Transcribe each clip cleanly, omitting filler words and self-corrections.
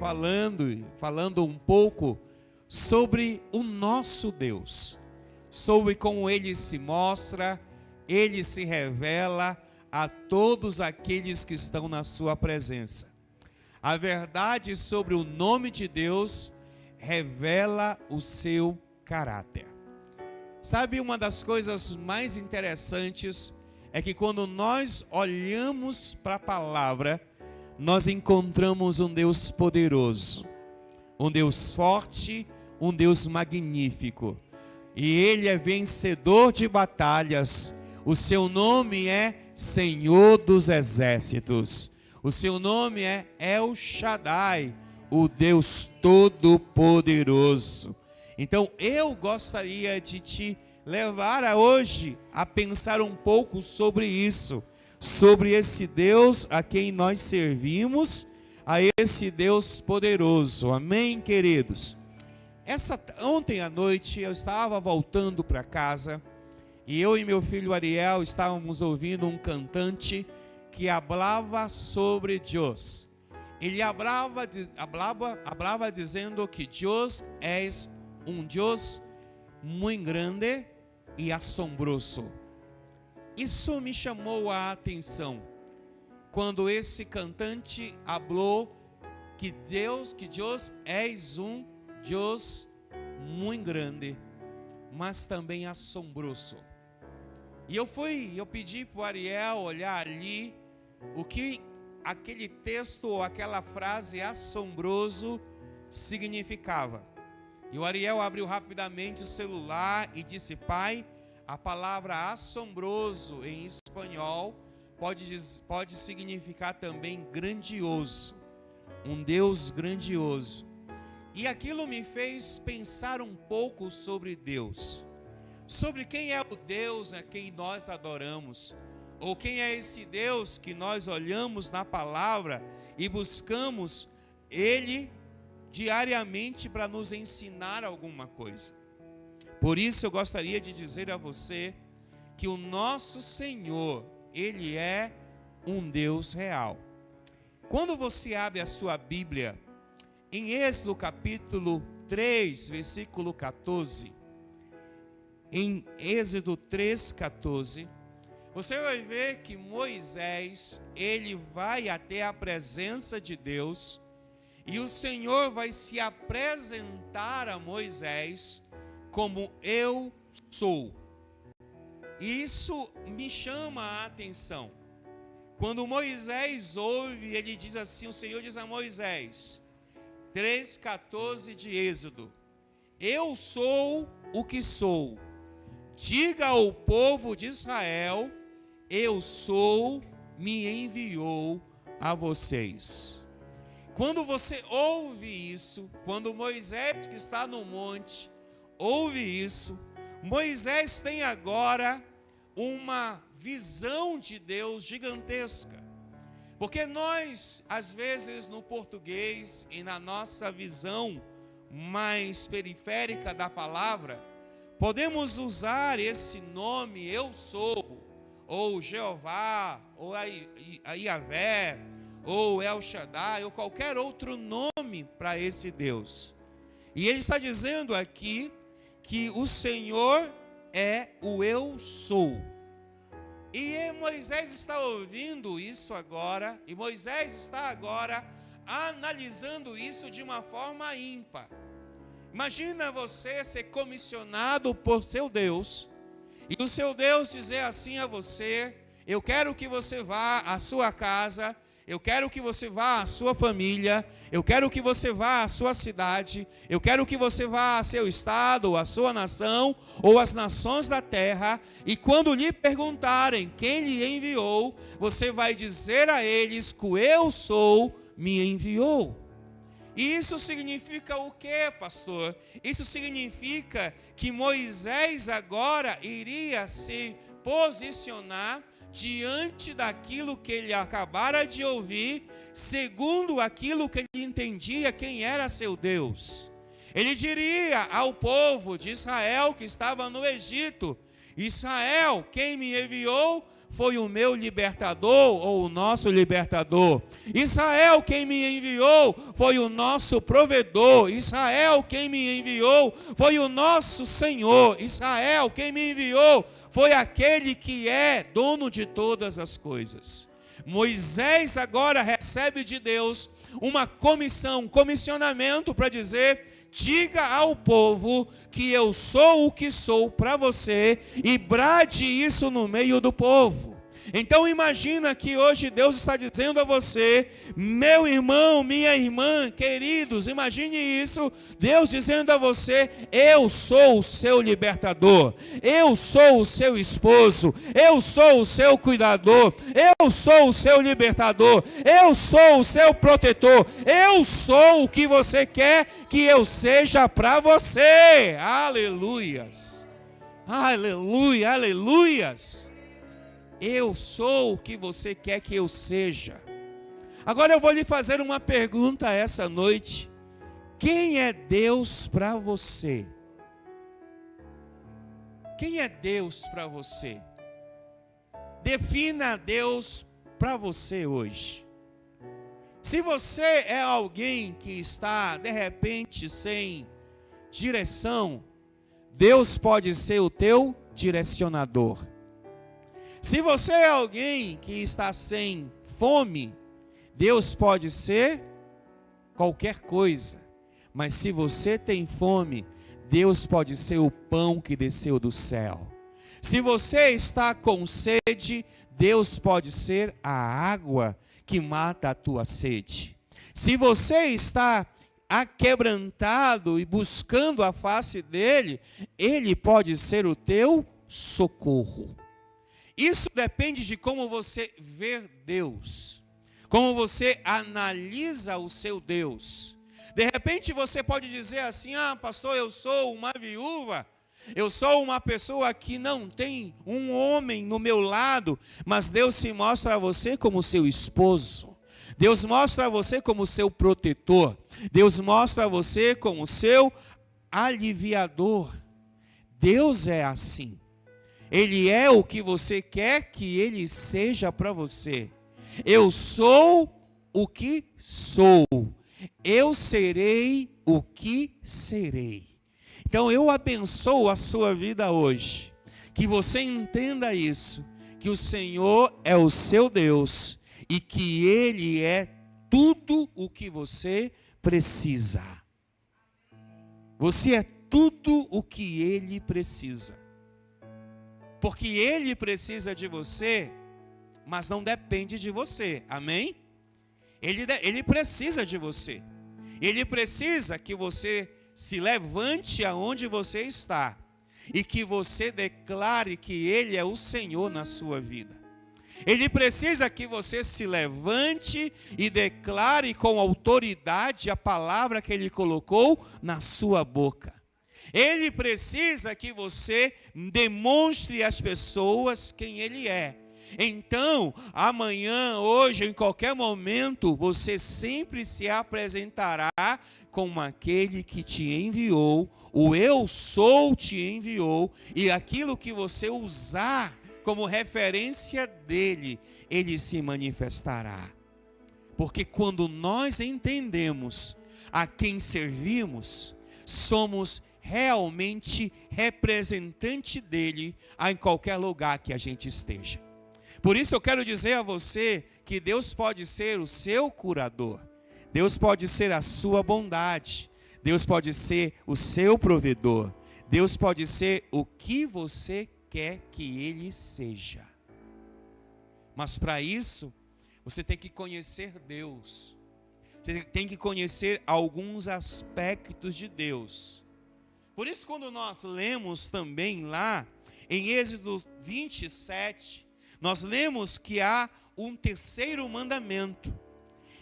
falando um pouco sobre o nosso Deus, sobre como Ele se mostra, Ele se revela a todos aqueles que estão na sua presença. A verdade sobre o nome de Deus revela o seu caráter. Sabe, uma das coisas mais interessantes é que quando nós olhamos para a palavra, nós encontramos um Deus poderoso, um Deus forte, um Deus magnífico. E Ele é vencedor de batalhas. O seu nome é Senhor dos Exércitos. O seu nome é El Shaddai, o Deus Todo-Poderoso. Então eu gostaria de te levar hoje a pensar um pouco sobre isso, sobre esse Deus a quem nós servimos, a esse Deus poderoso. Amém, queridos? Ontem à noite eu estava voltando para casa e eu e meu filho Ariel estávamos ouvindo um cantante que falava sobre Deus. Ele falava dizendo que Deus é um Deus muito grande e assombroso. Isso me chamou a atenção quando esse cantante falou que Deus é um Deus muito grande, mas também assombroso. E eu pedi para o Ariel olhar ali o que aquele texto ou aquela frase assombroso significava. E o Ariel abriu rapidamente o celular e disse: pai, a palavra assombroso em espanhol pode significar também grandioso, um Deus grandioso. E aquilo me fez pensar um pouco sobre Deus, sobre quem é o Deus a quem nós adoramos, ou quem é esse Deus que nós olhamos na palavra e buscamos Ele diariamente para nos ensinar alguma coisa. Por isso eu gostaria de dizer a você que o nosso Senhor, Ele é um Deus real. Quando você abre a sua Bíblia, em Êxodo capítulo 3, versículo 14, em Êxodo 3:14, você vai ver que Moisés, ele vai até a presença de Deus, e o Senhor vai se apresentar a Moisés como eu sou. E isso me chama a atenção. Quando Moisés ouve, ele diz assim, o Senhor diz a Moisés, 3:14 de Êxodo: eu sou o que sou. Diga ao povo de Israel, eu sou, me enviou a vocês. Quando você ouve isso, quando Moisés que está no monte ouve isso, Moisés tem agora uma visão de Deus gigantesca. Porque nós, às vezes no português e na nossa visão mais periférica da palavra, podemos usar esse nome eu sou, ou Jeová, ou a Yahvé, ou El Shaddai, ou qualquer outro nome para esse Deus. E ele está dizendo aqui que o Senhor é o eu sou. E Moisés está ouvindo isso agora, e Moisés está agora analisando isso de uma forma ímpar. Imagina você ser comissionado por seu Deus, e o seu Deus dizer assim a você: eu quero que você vá à sua casa, eu quero que você vá à sua família, eu quero que você vá à sua cidade, eu quero que você vá ao seu estado, ou à sua nação, ou às nações da terra, e quando lhe perguntarem quem lhe enviou, você vai dizer a eles que o eu sou me enviou. E isso significa o que, pastor? Isso significa que Moisés agora iria se posicionar diante daquilo que ele acabara de ouvir, segundo aquilo que ele entendia quem era seu Deus. Ele diria ao povo de Israel que estava no Egito: Israel, quem me enviou foi o meu libertador ou o nosso libertador. Israel, quem me enviou, foi o nosso provedor. Israel, quem me enviou, foi o nosso Senhor. Israel, quem me enviou, foi aquele que é dono de todas as coisas. Moisés agora recebe de Deus uma comissão, um comissionamento para dizer: diga ao povo que eu sou o que sou para você, e brade isso no meio do povo. Então imagina que hoje Deus está dizendo a você, meu irmão, minha irmã, queridos, imagine isso, Deus dizendo a você: eu sou o seu libertador, eu sou o seu esposo, eu sou o seu cuidador, eu sou o seu libertador, eu sou o seu protetor, eu sou o que você quer que eu seja para você. Aleluias, aleluia, aleluias. Eu sou o que você quer que eu seja. Agora eu vou lhe fazer uma pergunta essa noite. Quem é Deus para você? Quem é Deus para você? Defina Deus para você hoje. Se você é alguém que está de repente sem direção, Deus pode ser o teu direcionador. Se você é alguém que está sem fome, Deus pode ser qualquer coisa. Mas se você tem fome, Deus pode ser o pão que desceu do céu. Se você está com sede, Deus pode ser a água que mata a tua sede. Se você está aquebrantado e buscando a face dele, ele pode ser o teu socorro. Isso depende de como você vê Deus, como você analisa o seu Deus. De repente você pode dizer assim: ah, pastor, eu sou uma viúva, eu sou uma pessoa que não tem um homem no meu lado, mas Deus se mostra a você como seu esposo, Deus mostra a você como seu protetor, Deus mostra a você como seu aliviador. Deus é assim. Ele é o que você quer que ele seja para você. Eu sou o que sou. Eu serei o que serei. Então eu abençoo a sua vida hoje. Que você entenda isso. Que o Senhor é o seu Deus. E que Ele é tudo o que você precisa. Você é tudo o que Ele precisa. Porque Ele precisa de você, mas não depende de você, amém? Ele precisa de você. Ele precisa que você se levante aonde você está e que você declare que Ele é o Senhor na sua vida. Ele precisa que você se levante e declare com autoridade a palavra que Ele colocou na sua boca. Ele precisa que você demonstre às pessoas quem Ele é. Então, amanhã, hoje, em qualquer momento, você sempre se apresentará como aquele que te enviou, o eu sou te enviou, e aquilo que você usar como referência dele, ele se manifestará. Porque quando nós entendemos a quem servimos, somos realmente representante dele em qualquer lugar que a gente esteja. Por isso eu quero dizer a você que Deus pode ser o seu curador, Deus pode ser a sua bondade, Deus pode ser o seu provedor, Deus pode ser o que você quer que ele seja. Mas para isso, você tem que conhecer Deus, você tem que conhecer alguns aspectos de Deus. Por isso, quando nós lemos também lá em Êxodo 27, nós lemos que há um terceiro mandamento.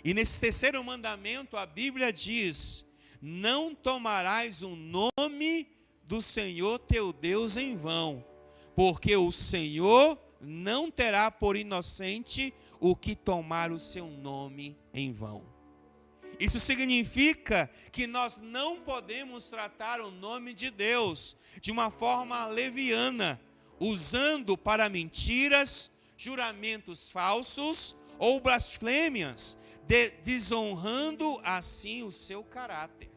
E nesse terceiro mandamento a Bíblia diz: não tomarás o nome do Senhor teu Deus em vão, porque o Senhor não terá por inocente o que tomar o seu nome em vão. Isso significa que nós não podemos tratar o nome de Deus de uma forma leviana, usando para mentiras, juramentos falsos ou blasfêmias, desonrando assim o seu caráter.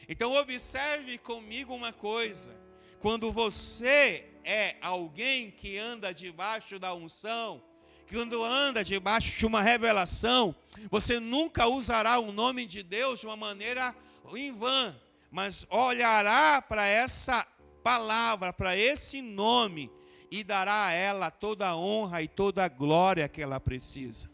Então observe comigo uma coisa: quando você é alguém que anda debaixo da unção, quando anda debaixo de uma revelação, você nunca usará o nome de Deus de uma maneira em vão, mas olhará para essa palavra, para esse nome, e dará a ela toda a honra e toda a glória que ela precisa.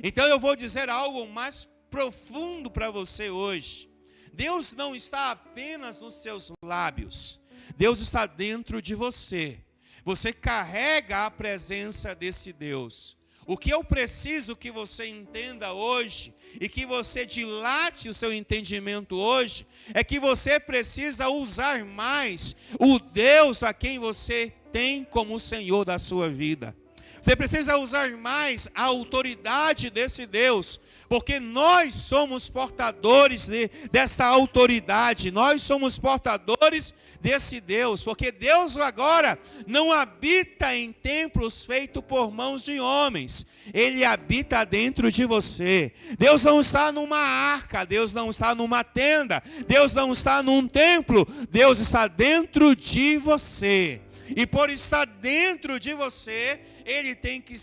Então eu vou dizer algo mais profundo para você hoje. Deus não está apenas nos seus lábios, Deus está dentro de você. Você carrega a presença desse Deus. O que eu preciso que você entenda hoje, e que você dilate o seu entendimento hoje, é que você precisa usar mais o Deus a quem você tem como Senhor da sua vida. Você precisa usar mais a autoridade desse Deus, porque nós somos portadores dessa autoridade, nós somos portadores desse Deus, porque Deus agora não habita em templos feitos por mãos de homens, Ele habita dentro de você. Deus não está numa arca, Deus não está numa tenda, Deus não está num templo, Deus está dentro de você. E por estar dentro de você, Ele tem que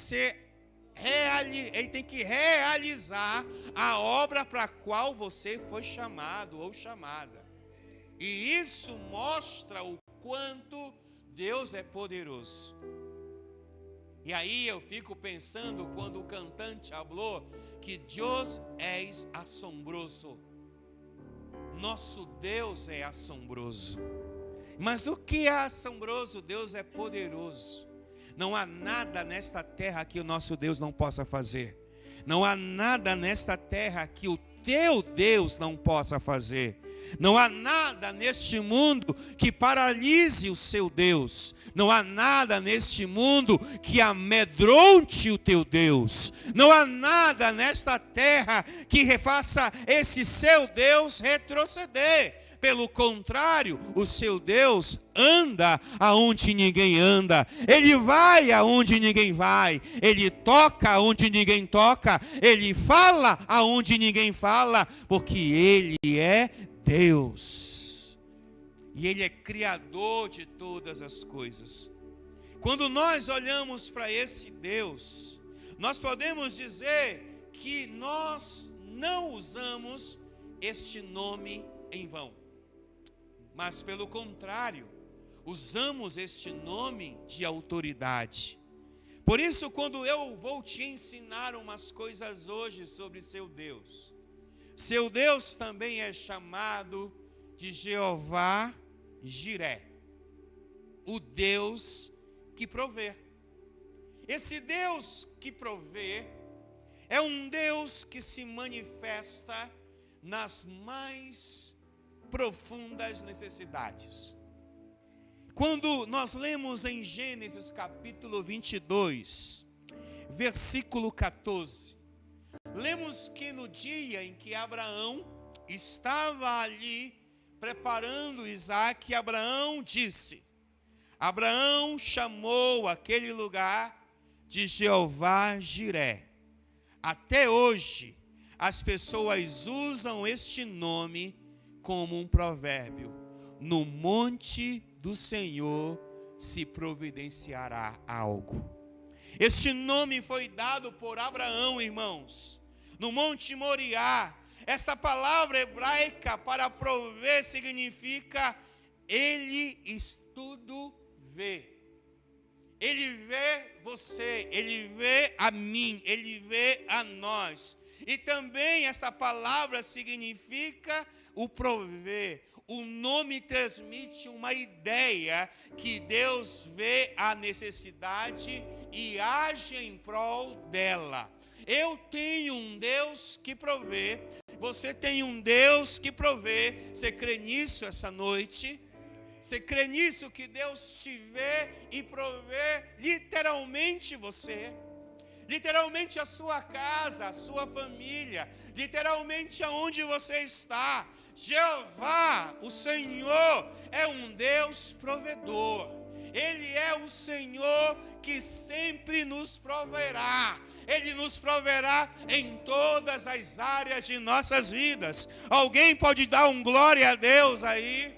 realizar a obra para a qual você foi chamado ou chamada. E isso mostra o quanto Deus é poderoso. E aí eu fico pensando quando o cantante falou que Deus é assombroso. Nosso Deus é assombroso. Mas o que é assombroso? Deus é poderoso. Não há nada nesta terra que o nosso Deus não possa fazer. Não há nada nesta terra que o teu Deus não possa fazer. Não há nada neste mundo que paralise o seu Deus. Não há nada neste mundo que amedronte o teu Deus. Não há nada nesta terra que faça esse seu Deus retroceder. Pelo contrário, o seu Deus anda aonde ninguém anda. Ele vai aonde ninguém vai. Ele toca aonde ninguém toca. Ele fala aonde ninguém fala. Porque Ele é Deus. E Ele é criador de todas as coisas. Quando nós olhamos para esse Deus, nós podemos dizer que nós não usamos este nome em vão. Mas pelo contrário, usamos este nome de autoridade. Por isso, quando eu vou te ensinar umas coisas hoje sobre seu Deus também é chamado de Jeová Jiré, o Deus que provê. Esse Deus que provê é um Deus que se manifesta nas mais profundas necessidades. Quando nós lemos em Gênesis capítulo 22, versículo 14, lemos que no dia em que Abraão estava ali preparando Isaque, Abraão chamou aquele lugar de Jeová Jiré. Até hoje, as pessoas usam este nome como um provérbio: no monte do Senhor se providenciará algo. Este nome foi dado por Abraão, irmãos, no Monte Moriá. Esta palavra hebraica para prover significa Ele tudo vê. Ele vê você, Ele vê a mim, Ele vê a nós. E também esta palavra significa o prover. O nome transmite uma ideia que Deus vê a necessidade e age em prol dela. Eu tenho um Deus que provê, você tem um Deus que provê. Você crê nisso essa noite? Você crê nisso, que Deus te vê e provê literalmente você? Literalmente a sua casa, a sua família, literalmente aonde você está. Jeová, o Senhor, é um Deus provedor. Ele é o Senhor que sempre nos proverá. Ele nos proverá em todas as áreas de nossas vidas. Alguém pode dar um glória a Deus aí?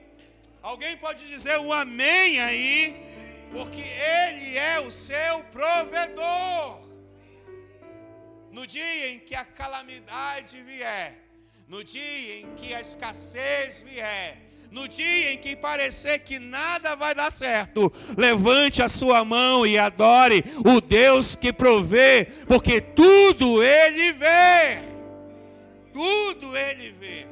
Alguém pode dizer um amém aí? Porque Ele é o seu provedor. No dia em que a calamidade vier, no dia em que a escassez vier, no dia em que parecer que nada vai dar certo, levante a sua mão e adore o Deus que provê, porque tudo Ele vê. Tudo Ele vê.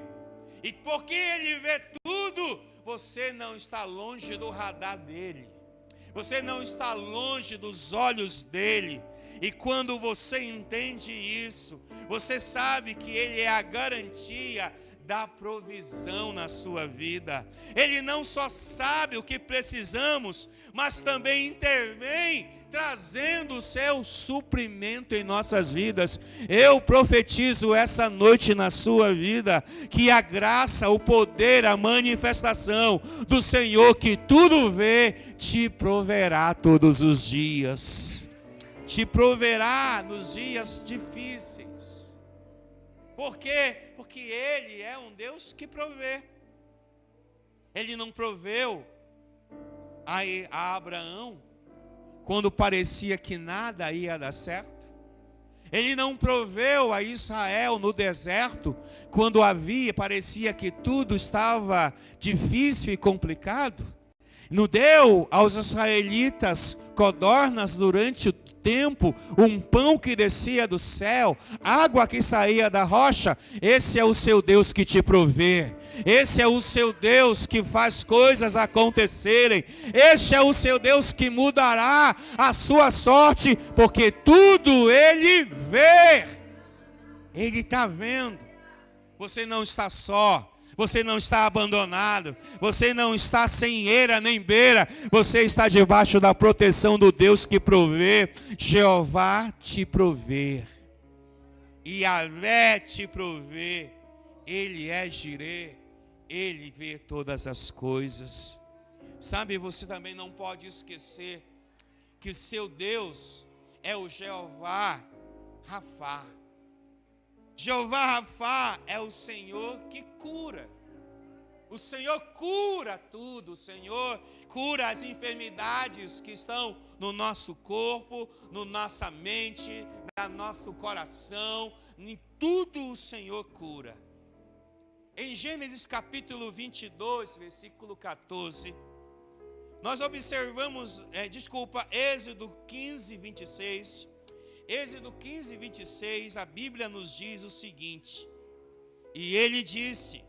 E porque Ele vê tudo, você não está longe do radar dEle. Você não está longe dos olhos dEle. E quando você entende isso, você sabe que Ele é a garantia da provisão na sua vida. Ele não só sabe o que precisamos, mas também intervém, trazendo o seu suprimento em nossas vidas. Eu profetizo essa noite na sua vida, que a graça, o poder, a manifestação do Senhor que tudo vê, te proverá todos os dias. Te proverá nos dias difíceis. Por quê? Porque Ele é um Deus que provê. Ele não proveu a Abraão quando parecia que nada ia dar certo. Ele não proveu a Israel no deserto quando parecia que tudo estava difícil e complicado. Não deu aos israelitas codornas durante o tempo, um pão que descia do céu, água que saía da rocha. Esse é o seu Deus que te provê. Esse é o seu Deus que faz coisas acontecerem. Este é o seu Deus que mudará a sua sorte, porque tudo Ele vê. Ele está vendo. Você não está só. Você não está abandonado, você não está sem eira nem beira, você está debaixo da proteção do Deus que provê. Jeová te provê, Yahvé te provê, Ele é Jirê, Ele vê todas as coisas. Sabe, você também não pode esquecer que seu Deus é o Jeová Rafá. Jeová Rafá é o Senhor que cura. O Senhor cura tudo. O Senhor cura as enfermidades que estão no nosso corpo, na nossa mente, no nosso coração. Em tudo o Senhor cura. Em Gênesis capítulo 22, versículo 14, nós observamos, Êxodo 15, 26... Êxodo 15, 26, a Bíblia nos diz o seguinte: e ele disse: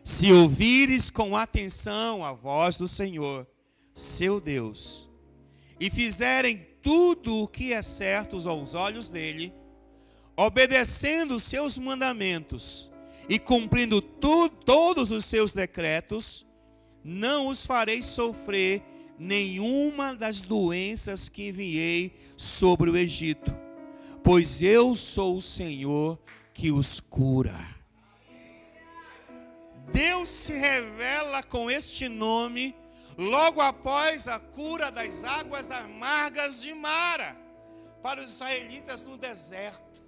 se ouvires com atenção a voz do Senhor, seu Deus, e fizerem tudo o que é certo aos olhos dele, obedecendo os seus mandamentos e cumprindo todos os seus decretos, não os farei sofrer nenhuma das doenças que enviei sobre o Egito, pois eu sou o Senhor que os cura. Deus se revela com este nome logo após a cura das águas amargas de Mara para os israelitas no deserto.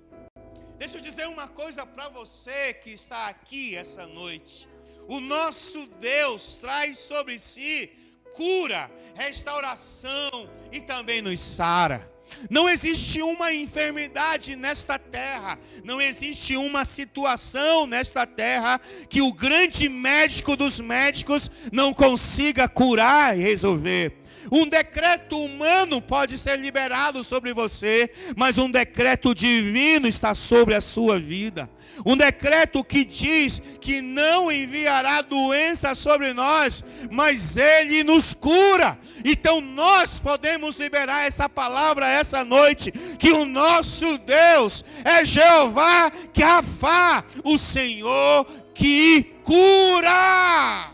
Deixa eu dizer uma coisa para você que está aqui essa noite. O nosso Deus traz sobre si cura, restauração e também nos sara. Não existe uma enfermidade nesta terra, não existe uma situação nesta terra que o grande médico dos médicos não consiga curar e resolver. Um decreto humano pode ser liberado sobre você, mas um decreto divino está sobre a sua vida. Um decreto que diz que não enviará doença sobre nós, mas Ele nos cura. Então nós podemos liberar essa palavra essa noite, que o nosso Deus é Jeová Rafá, o Senhor que cura.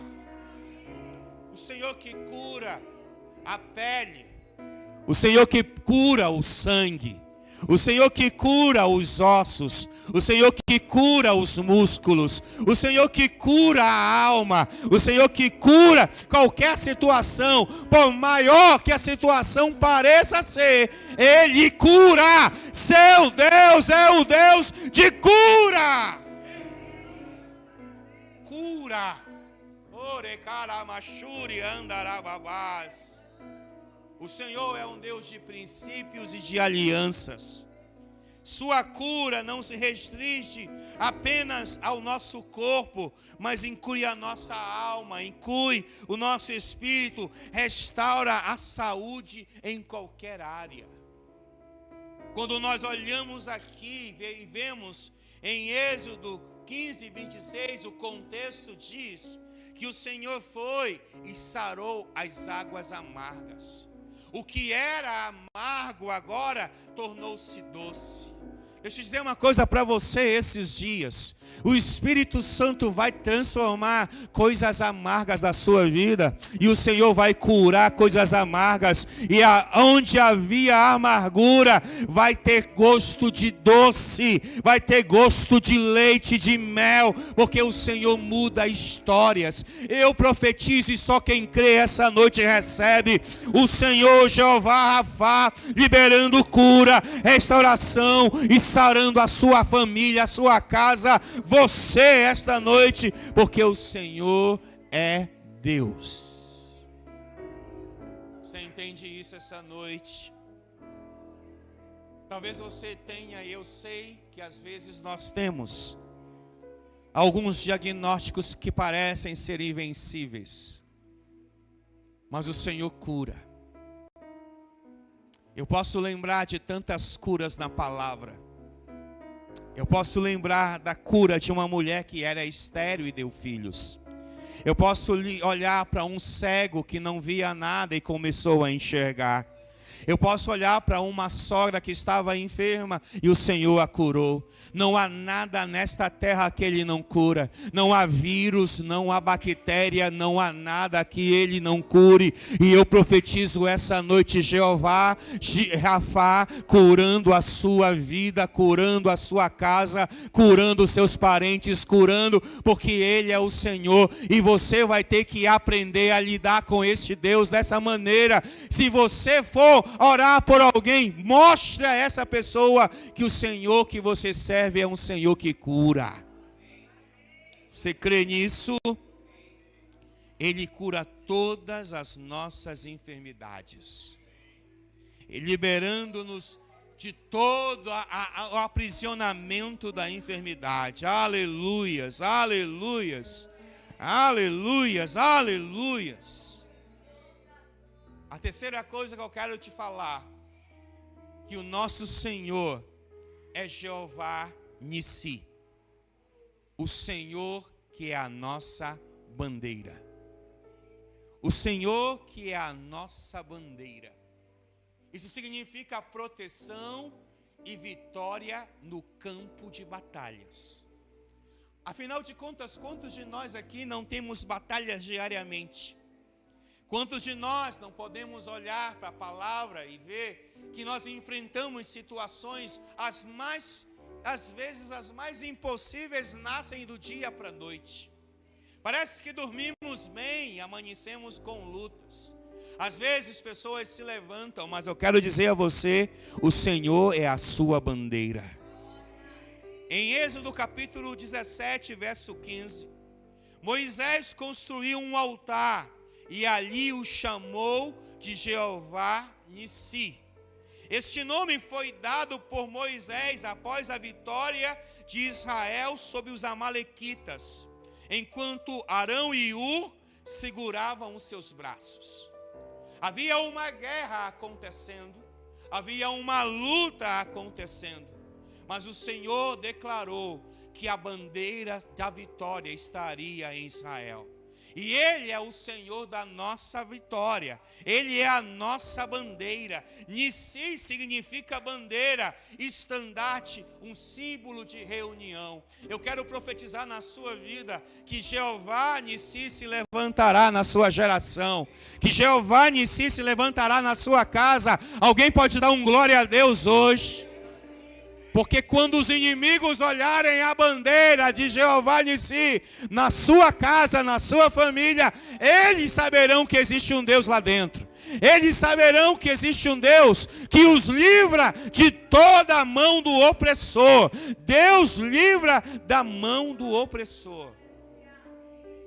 O Senhor que cura a pele, o Senhor que cura o sangue, o Senhor que cura os ossos, o Senhor que cura os músculos, o Senhor que cura a alma, o Senhor que cura qualquer situação, por maior que a situação pareça ser, Ele cura. Seu Deus é o Deus de cura. Cura. O Senhor é um Deus de princípios e de alianças. Sua cura não se restringe apenas ao nosso corpo, mas inclui a nossa alma, inclui o nosso espírito, restaura a saúde em qualquer área. Quando nós olhamos aqui e vemos em Êxodo 15, 26, o contexto diz que o Senhor foi e sarou as águas amargas. O que era amargo agora tornou-se doce. Deixa eu dizer uma coisa para você esses dias. O Espírito Santo vai transformar coisas amargas da sua vida. E o Senhor vai curar coisas amargas. E onde havia amargura, vai ter gosto de doce. Vai ter gosto de leite, de mel. Porque o Senhor muda histórias. Eu profetizo e só quem crê essa noite recebe. O Senhor Jeová Rafá, liberando cura, restauração e sarando a sua família, a sua casa, você esta noite, porque o Senhor é Deus. Você entende isso essa noite? Talvez você tenha, eu sei que às vezes nós temos alguns diagnósticos que parecem ser invencíveis, mas o Senhor cura. Eu posso lembrar de tantas curas na palavra. Eu posso lembrar da cura de uma mulher que era estéril e deu filhos. Eu posso olhar para um cego que não via nada e começou a enxergar. Eu posso olhar para uma sogra que estava enferma e o Senhor a curou. Não há nada nesta terra que Ele não cura. Não há vírus, não há bactéria, não há nada que Ele não cure. E eu profetizo essa noite, Jeová Rafá, curando a sua vida, curando a sua casa, curando os seus parentes, curando, porque Ele é o Senhor. E você vai ter que aprender a lidar com este Deus dessa maneira. Se você for orar por alguém, mostre a essa pessoa que o Senhor que você serve é um Senhor que cura. Você crê nisso? Ele cura todas as nossas enfermidades, liberando-nos de todo o aprisionamento da enfermidade. Aleluias, aleluias, aleluias, aleluias. A terceira coisa que eu quero te falar, que o nosso Senhor é Jeová Nissi, o Senhor que é a nossa bandeira. O Senhor que é a nossa bandeira. Isso significa proteção e vitória no campo de batalhas. Afinal de contas, quantos de nós aqui não temos batalhas diariamente? Quantos de nós não podemos olhar para a palavra e ver que nós enfrentamos situações, às vezes as mais impossíveis nascem do dia para a noite. Parece que dormimos bem e amanhecemos com lutas. Às vezes pessoas se levantam, mas eu quero dizer a você, o Senhor é a sua bandeira. Em Êxodo capítulo 17, verso 15, Moisés construiu um altar e ali o chamou de Jeová Nissi. Este nome foi dado por Moisés após a vitória de Israel sobre os amalequitas, enquanto Arão e Hur seguravam os seus braços. Havia uma guerra acontecendo, havia uma luta acontecendo, mas o Senhor declarou que a bandeira da vitória estaria em Israel. E Ele é o Senhor da nossa vitória. Ele é a nossa bandeira. Nissi significa bandeira, estandarte, um símbolo de reunião. Eu quero profetizar na sua vida que Jeová Nissi se levantará na sua geração. Que Jeová Nissi se levantará na sua casa. Alguém pode dar um glória a Deus hoje? Porque quando os inimigos olharem a bandeira de Jeová Nissi na sua casa, na sua família, eles saberão que existe um Deus lá dentro. Eles saberão que existe um Deus que os livra de toda a mão do opressor. Deus livra da mão do opressor.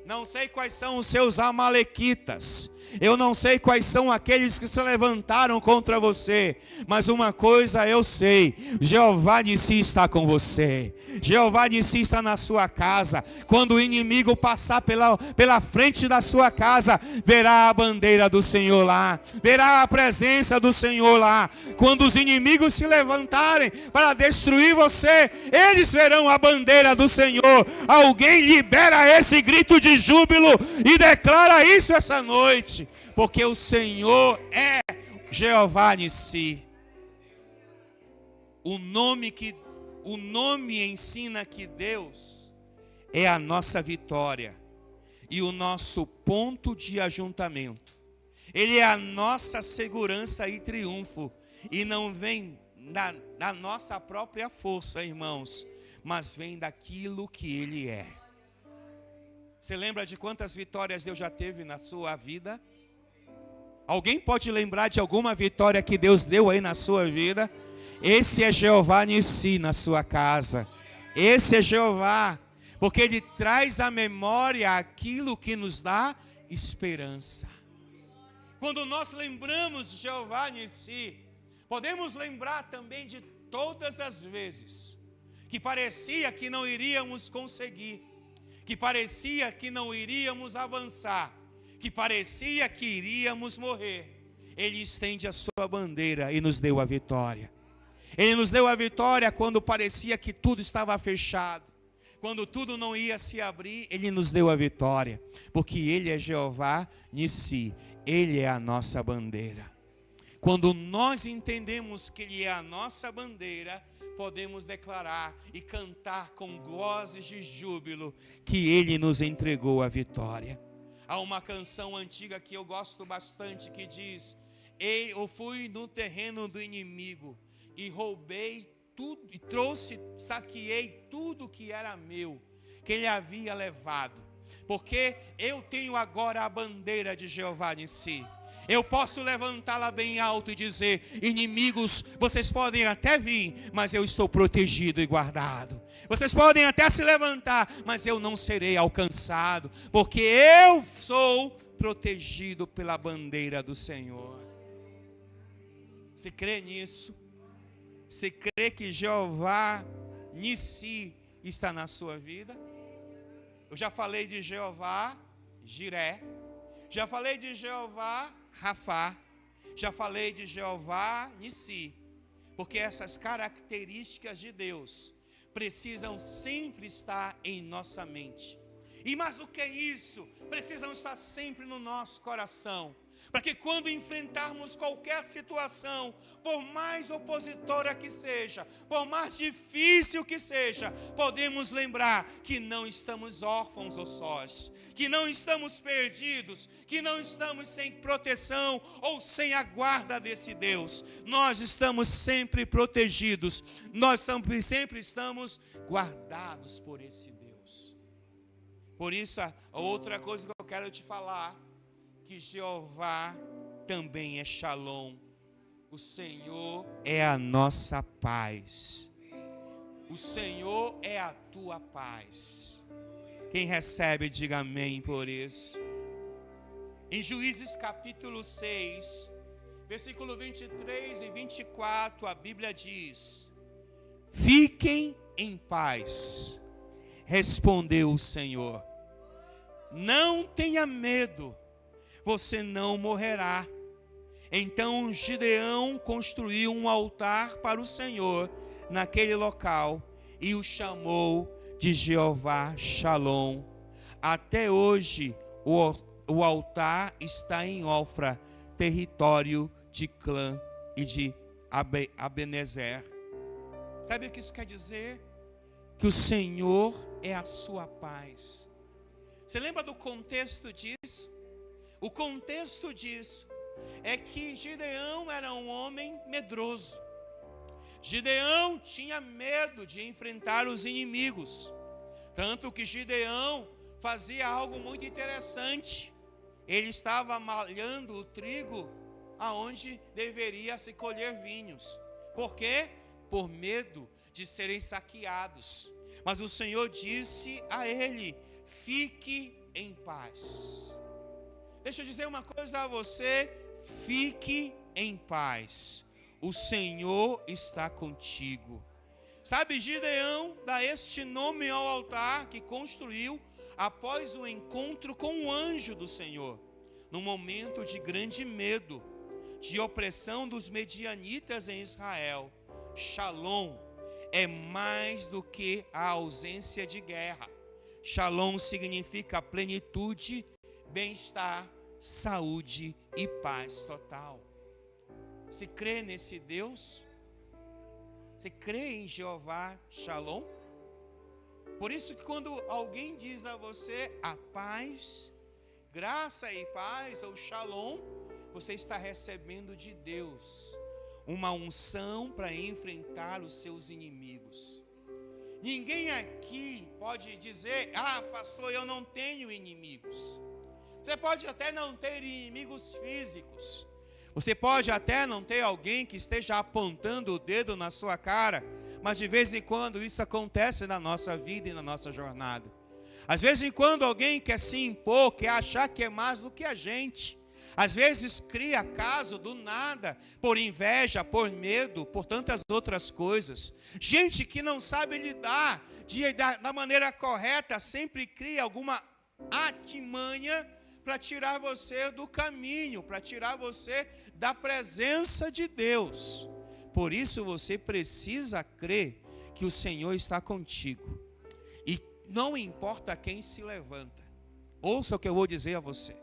Não sei quais são os seus amalequitas. Eu não sei quais são aqueles que se levantaram contra você, mas uma coisa eu sei: Jeová Nissi está com você. Jeová Nissi está na sua casa. Quando o inimigo passar pela frente da sua casa, verá a bandeira do Senhor lá, verá a presença do Senhor lá. Quando os inimigos se levantarem para destruir você, eles verão a bandeira do Senhor. Alguém libera esse grito de júbilo e declara isso essa noite. Porque o Senhor é Jeová Nissi. O nome ensina que Deus é a nossa vitória e o nosso ponto de ajuntamento. Ele é a nossa segurança e triunfo. E não vem da nossa própria força, irmãos, mas vem daquilo que Ele é. Você lembra de quantas vitórias Deus já teve na sua vida? Alguém pode lembrar de alguma vitória que Deus deu aí na sua vida? Esse é Jeová Nissi na sua casa. Esse é Jeová, porque Ele traz à memória aquilo que nos dá esperança. Quando nós lembramos de Jeová Nissi, podemos lembrar também de todas as vezes que parecia que não iríamos conseguir, que parecia que não iríamos avançar, que parecia que iríamos morrer. Ele estende a sua bandeira e nos deu a vitória. Ele nos deu a vitória quando parecia que tudo estava fechado, quando tudo não ia se abrir. Ele nos deu a vitória, porque Ele é Jeová Nissi. Ele é a nossa bandeira. Quando nós entendemos que Ele é a nossa bandeira, podemos declarar e cantar com vozes de júbilo que Ele nos entregou a vitória. Há uma canção antiga que eu gosto bastante que diz: eu fui no terreno do inimigo e roubei tudo, e saqueei tudo que era meu, que ele havia levado. Porque eu tenho agora a bandeira de Jeová Nissi. Eu posso levantá-la bem alto e dizer: inimigos, vocês podem até vir, mas eu estou protegido e guardado. Vocês podem até se levantar, mas eu não serei alcançado, porque eu sou protegido pela bandeira do Senhor. Você crê nisso? Você crê que Jeová Nissi está na sua vida? Eu já falei de Jeová Jiré, já falei de Jeová Rafá, já falei de Jeová Nissi, porque essas características de Deus precisam sempre estar em nossa mente. E mais do que isso, precisam estar sempre no nosso coração, para que quando enfrentarmos qualquer situação, por mais opositora que seja, por mais difícil que seja, podemos lembrar que não estamos órfãos ou sós, que não estamos perdidos, que não estamos sem proteção ou sem a guarda desse Deus. Nós estamos sempre protegidos, nós sempre estamos guardados por esse Deus. Por isso, a outra coisa que eu quero te falar, que Jeová também é Shalom. O Senhor é a nossa paz. O Senhor é a tua paz. Quem recebe, diga amém por isso. Em Juízes capítulo 6, versículo 23 e 24, a Bíblia diz: fiquem em paz, respondeu o Senhor. Não tenha medo, você não morrerá. Então Gideão construiu um altar para o Senhor naquele local e o chamou de Jeová Shalom. Até hoje o altar está em Ofra, território de Clã e de Abenezer. Sabe o que isso quer dizer? Que o Senhor é a sua paz. Você lembra do contexto disso? O contexto disso é que Gideão era um homem medroso. Gideão tinha medo de enfrentar os inimigos. Tanto que Gideão fazia algo muito interessante. Ele estava malhando o trigo aonde deveria se colher vinhos. Por quê? Por medo de serem saqueados. Mas o Senhor disse a ele: fique em paz. Deixa eu dizer uma coisa a você: fique em paz. O Senhor está contigo. Sabe, Gideão dá este nome ao altar que construiu após o encontro com o anjo do Senhor, num momento de grande medo, de opressão dos medianitas em Israel. Shalom é mais do que a ausência de guerra. Shalom significa plenitude, bem-estar, saúde e paz total. Você crê nesse Deus? Você crê em Jeová Shalom? Por isso que quando alguém diz a você a paz, graça e paz ou Shalom, você está recebendo de Deus uma unção para enfrentar os seus inimigos. Ninguém aqui pode dizer: ah, pastor, eu não tenho inimigos. Você pode até não ter inimigos físicos. Você pode até não ter alguém que esteja apontando o dedo na sua cara, mas de vez em quando isso acontece na nossa vida e na nossa jornada. Às vezes em quando alguém quer se impor, quer achar que é mais do que a gente. Às vezes cria caso do nada, por inveja, por medo, por tantas outras coisas. Gente que não sabe lidar da maneira correta, sempre cria alguma artimanha para tirar você do caminho, para tirar você da presença de Deus. Por isso você precisa crer que o Senhor está contigo. E não importa quem se levanta. Ouça o que eu vou dizer a você.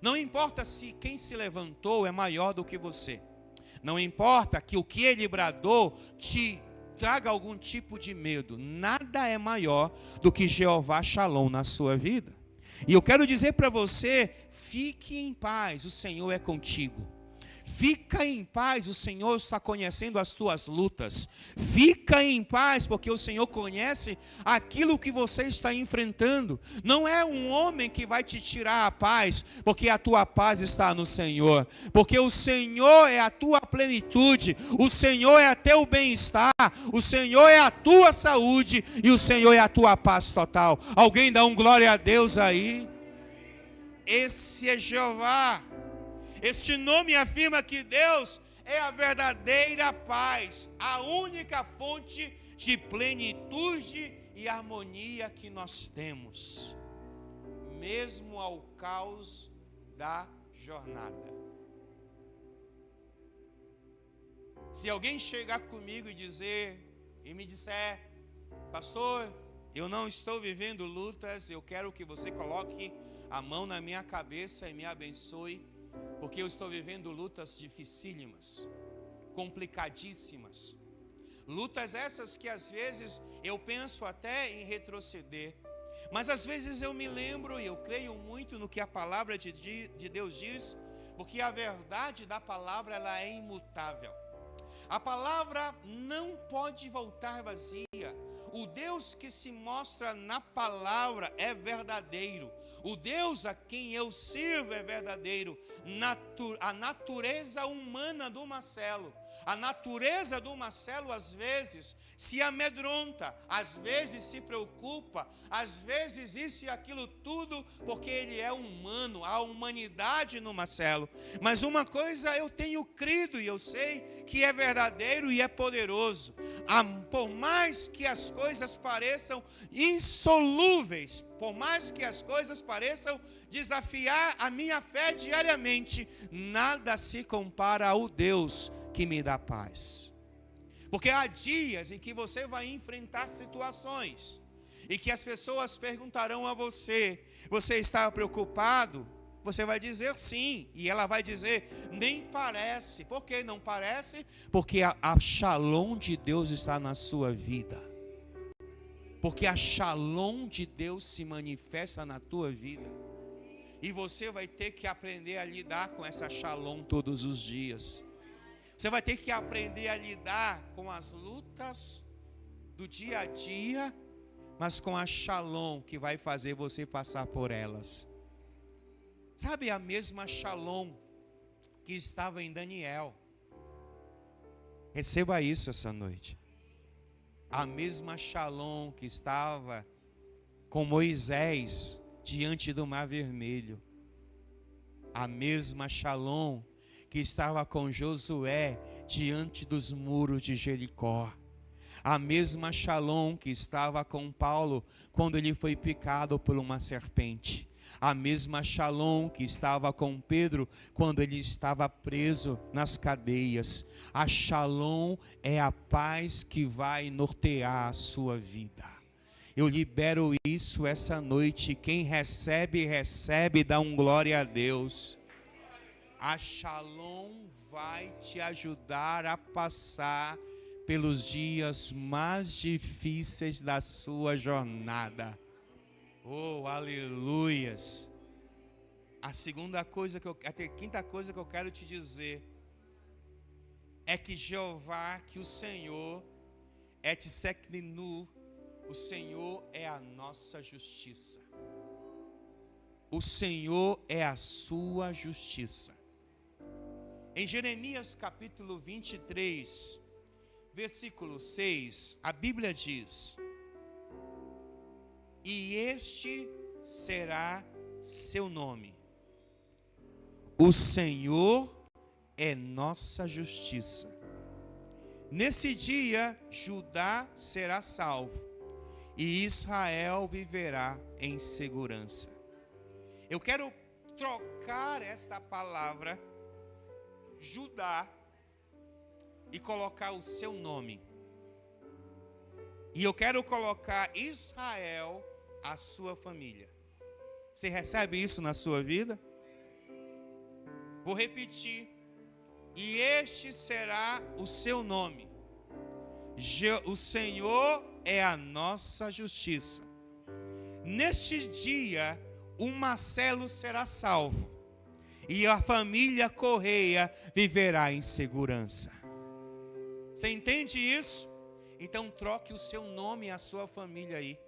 Não importa se quem se levantou é maior do que você. Não importa que o que ele bradou te traga algum tipo de medo. Nada é maior do que Jeová Shalom na sua vida. E eu quero dizer para você: fique em paz, o Senhor é contigo. Fica em paz, o Senhor está conhecendo as tuas lutas. Fica em paz, porque o Senhor conhece aquilo que você está enfrentando. Não é um homem que vai te tirar a paz, porque a tua paz está no Senhor. Porque o Senhor é a tua plenitude, o Senhor é teu bem-estar, o Senhor é a tua saúde e o Senhor é a tua paz total. Alguém dá um glória a Deus aí? Esse é Jeová. Este nome afirma que Deus é a verdadeira paz, a única fonte de plenitude e harmonia que nós temos, mesmo ao caos da jornada. Se alguém chegar comigo e me disser: pastor, eu não estou vivendo lutas, eu quero que você coloque a mão na minha cabeça e me abençoe, porque eu estou vivendo lutas dificílimas, complicadíssimas. Lutas essas que às vezes eu penso até em retroceder, mas às vezes eu me lembro e eu creio muito no que a palavra de Deus diz, porque a verdade da palavra ela é imutável. A palavra não pode voltar vazia. O Deus que se mostra na palavra é verdadeiro. O Deus a quem eu sirvo é verdadeiro. A natureza humana do Marcelo, a natureza do Marcelo às vezes se amedronta, às vezes se preocupa, às vezes isso e aquilo tudo, porque ele é humano, há humanidade no Marcelo. Mas uma coisa eu tenho crido e eu sei que é verdadeiro e é poderoso. Por mais que as coisas pareçam insolúveis, por mais que as coisas pareçam desafiar a minha fé diariamente, nada se compara ao Deus que me dá paz. Porque há dias em que você vai enfrentar situações e que as pessoas perguntarão a você: você está preocupado? Você vai dizer sim, e ela vai dizer: nem parece. Por que não parece? Porque a Shalom de Deus está na sua vida. Porque a Shalom de Deus se manifesta na tua vida. E você vai ter que aprender a lidar com essa Shalom todos os dias. Você vai ter que aprender a lidar com as lutas do dia a dia, mas com a Shalom que vai fazer você passar por elas. Sabe a mesma Shalom que estava em Daniel? Receba isso essa noite. A mesma Shalom que estava com Moisés diante do Mar Vermelho. A mesma Shalom que estava com Josué diante dos muros de Jericó. A mesma Shalom que estava com Paulo quando ele foi picado por uma serpente. A mesma Shalom que estava com Pedro quando ele estava preso nas cadeias. A Shalom é a paz que vai nortear a sua vida. Eu libero isso essa noite. Quem recebe, recebe, dá um glória a Deus. A Shalom vai te ajudar a passar pelos dias mais difíceis da sua jornada. Oh, aleluias. A quinta coisa que eu quero te dizer é que Jeová, que o Senhor, Etsekninu, o Senhor é a nossa justiça. O Senhor é a sua justiça. Em Jeremias capítulo 23, versículo 6, a Bíblia diz: e este será seu nome. O Senhor é nossa justiça. Nesse dia, Judá será salvo e Israel viverá em segurança. Eu quero trocar essa palavra Judá e colocar o seu nome. E eu quero colocar Israel, a sua família. Você recebe isso na sua vida? Vou repetir. E este será o seu nome. O Senhor é a nossa justiça. Neste dia, o Marcelo será salvo. E a família Correia viverá em segurança. Você entende isso? Então troque o seu nome e a sua família aí.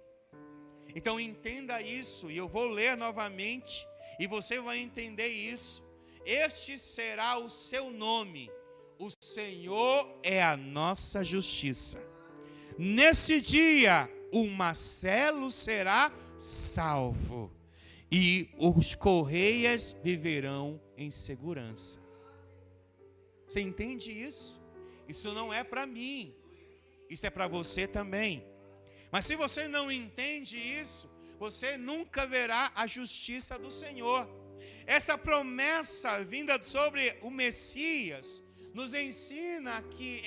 Então entenda isso, e eu vou ler novamente, e você vai entender isso. Este será o seu nome. O Senhor é a nossa justiça. Nesse dia, o Marcelo será salvo. E os Correias viverão em segurança. Você entende isso? Isso não é para mim. Isso é para você também. Mas se você não entende isso, você nunca verá a justiça do Senhor. Essa promessa vinda sobre o Messias nos ensina que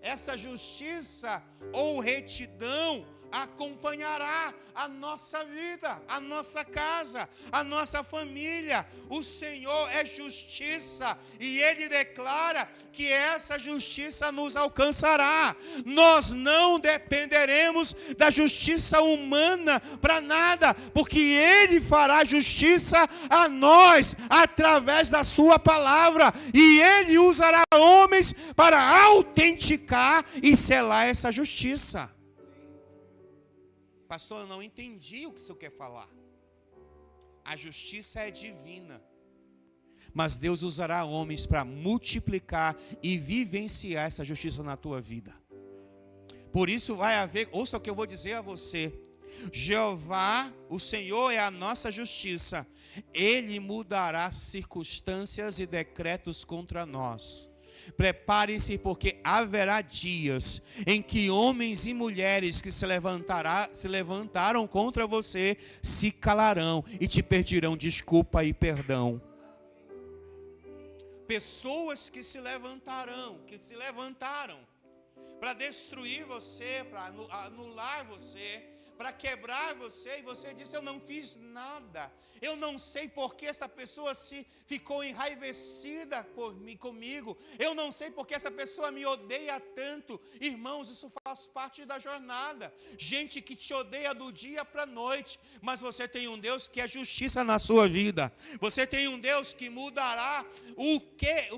essa justiça ou retidão acompanhará a nossa vida, a nossa casa, a nossa família. O Senhor é justiça e Ele declara que essa justiça nos alcançará. Nós não dependeremos da justiça humana para nada, porque Ele fará justiça a nós através da sua palavra, e Ele usará homens para autenticar e selar essa justiça. Pastor, eu não entendi o que o senhor quer falar. A justiça é divina, mas Deus usará homens para multiplicar e vivenciar essa justiça na tua vida. Por isso vai haver, ouça o que eu vou dizer a você. Jeová, o Senhor é a nossa justiça. Ele mudará circunstâncias e decretos contra nós. Prepare-se, porque haverá dias em que homens e mulheres que se levantaram contra você se calarão e te pedirão desculpa e perdão. Pessoas que se levantaram para destruir você, para anular você, para quebrar você, e você disse: eu não fiz nada. Eu não sei por que essa pessoa se ficou enraivecida comigo. Eu não sei por que essa pessoa me odeia tanto. Irmãos, isso faz parte da jornada. Gente que te odeia do dia para a noite. Mas você tem um Deus que é justiça na sua vida. Você tem um Deus que mudará o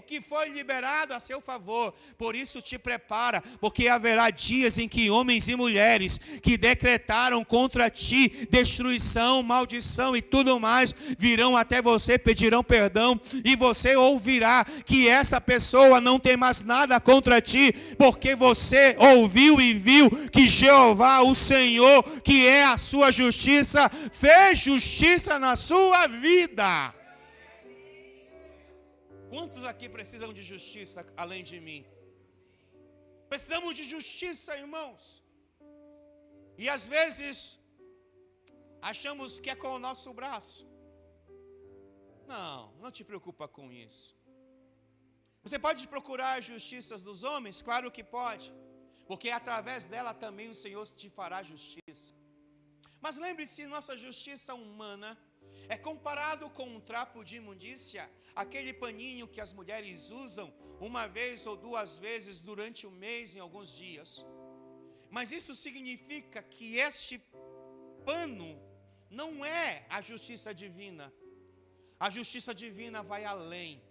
que foi liberado a seu favor. Por isso te prepara, porque haverá dias em que homens e mulheres que decretaram contra ti destruição, maldição e tudo mais, virão até você, pedirão perdão, e você ouvirá que essa pessoa não tem mais nada contra ti, porque você ouviu e viu que Jeová, o Senhor, que é a sua justiça, fez justiça na sua vida. Quantos aqui precisam de justiça além de mim? Precisamos de justiça, irmãos. E às vezes achamos que é com o nosso braço. Não te preocupa com isso. Você pode procurar as justiças dos homens? Claro que pode, porque através dela também o Senhor te fará justiça. Mas lembre-se, nossa justiça humana é comparado com um trapo de imundícia, aquele paninho que as mulheres usam uma vez ou duas vezes durante o mês em alguns dias. Mas isso significa que este pano não é a justiça divina. A justiça divina vai além.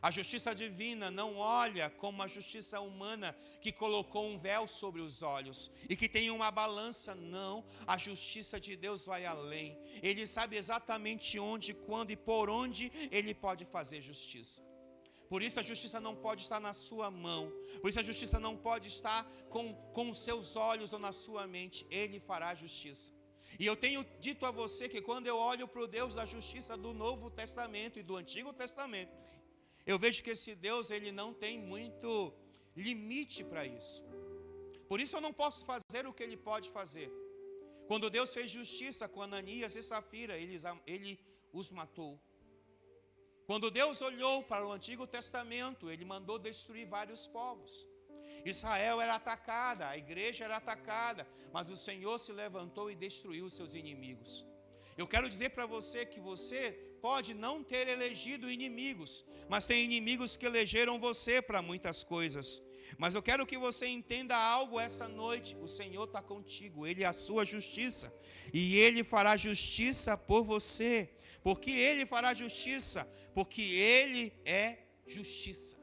A justiça divina não olha como a justiça humana que colocou um véu sobre os olhos e que tem uma balança. Não, a justiça de Deus vai além. Ele sabe exatamente onde, quando e por onde Ele pode fazer justiça. Por isso a justiça não pode estar na sua mão. Por isso a justiça não pode estar com os seus olhos ou na sua mente. Ele fará justiça. E eu tenho dito a você que quando eu olho para o Deus da justiça do Novo Testamento e do Antigo Testamento, eu vejo que esse Deus, ele não tem muito limite para isso. Por isso eu não posso fazer o que ele pode fazer. Quando Deus fez justiça com Ananias e Safira, ele os matou. Quando Deus olhou para o Antigo Testamento, ele mandou destruir vários povos. Israel era atacada, a igreja era atacada, mas o Senhor se levantou e destruiu os seus inimigos. Eu quero dizer para você que você pode não ter elegido inimigos, mas tem inimigos que elegeram você para muitas coisas. Mas eu quero que você entenda algo essa noite: o Senhor está contigo, Ele é a sua justiça, e Ele fará justiça por você. Porque Ele fará justiça, porque Ele é justiça.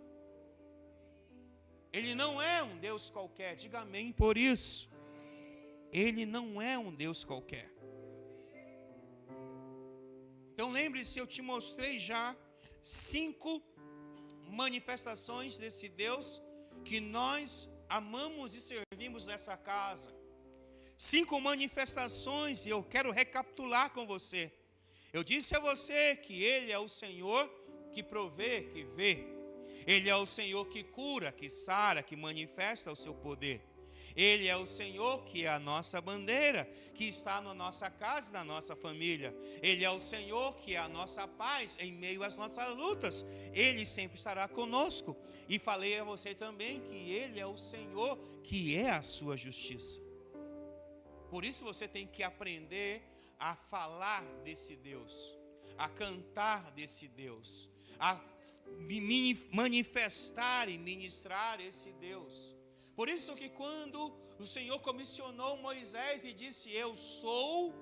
Ele não é um Deus qualquer, diga amém por isso. Ele não é um Deus qualquer. Então lembre-se, eu te mostrei já 5 manifestações desse Deus que nós amamos e servimos nessa casa. 5 manifestações, e eu quero recapitular com você. Eu disse a você que Ele é o Senhor que provê, que vê. Ele é o Senhor que cura, que sara, que manifesta o seu poder. Ele é o Senhor que é a nossa bandeira, que está na nossa casa e na nossa família. Ele é o Senhor que é a nossa paz em meio às nossas lutas. Ele sempre estará conosco. E falei a você também que Ele é o Senhor que é a sua justiça. Por isso você tem que aprender a falar desse Deus, a cantar desse Deus, a manifestar e ministrar esse Deus. Por isso que quando o Senhor comissionou Moisés e disse: eu sou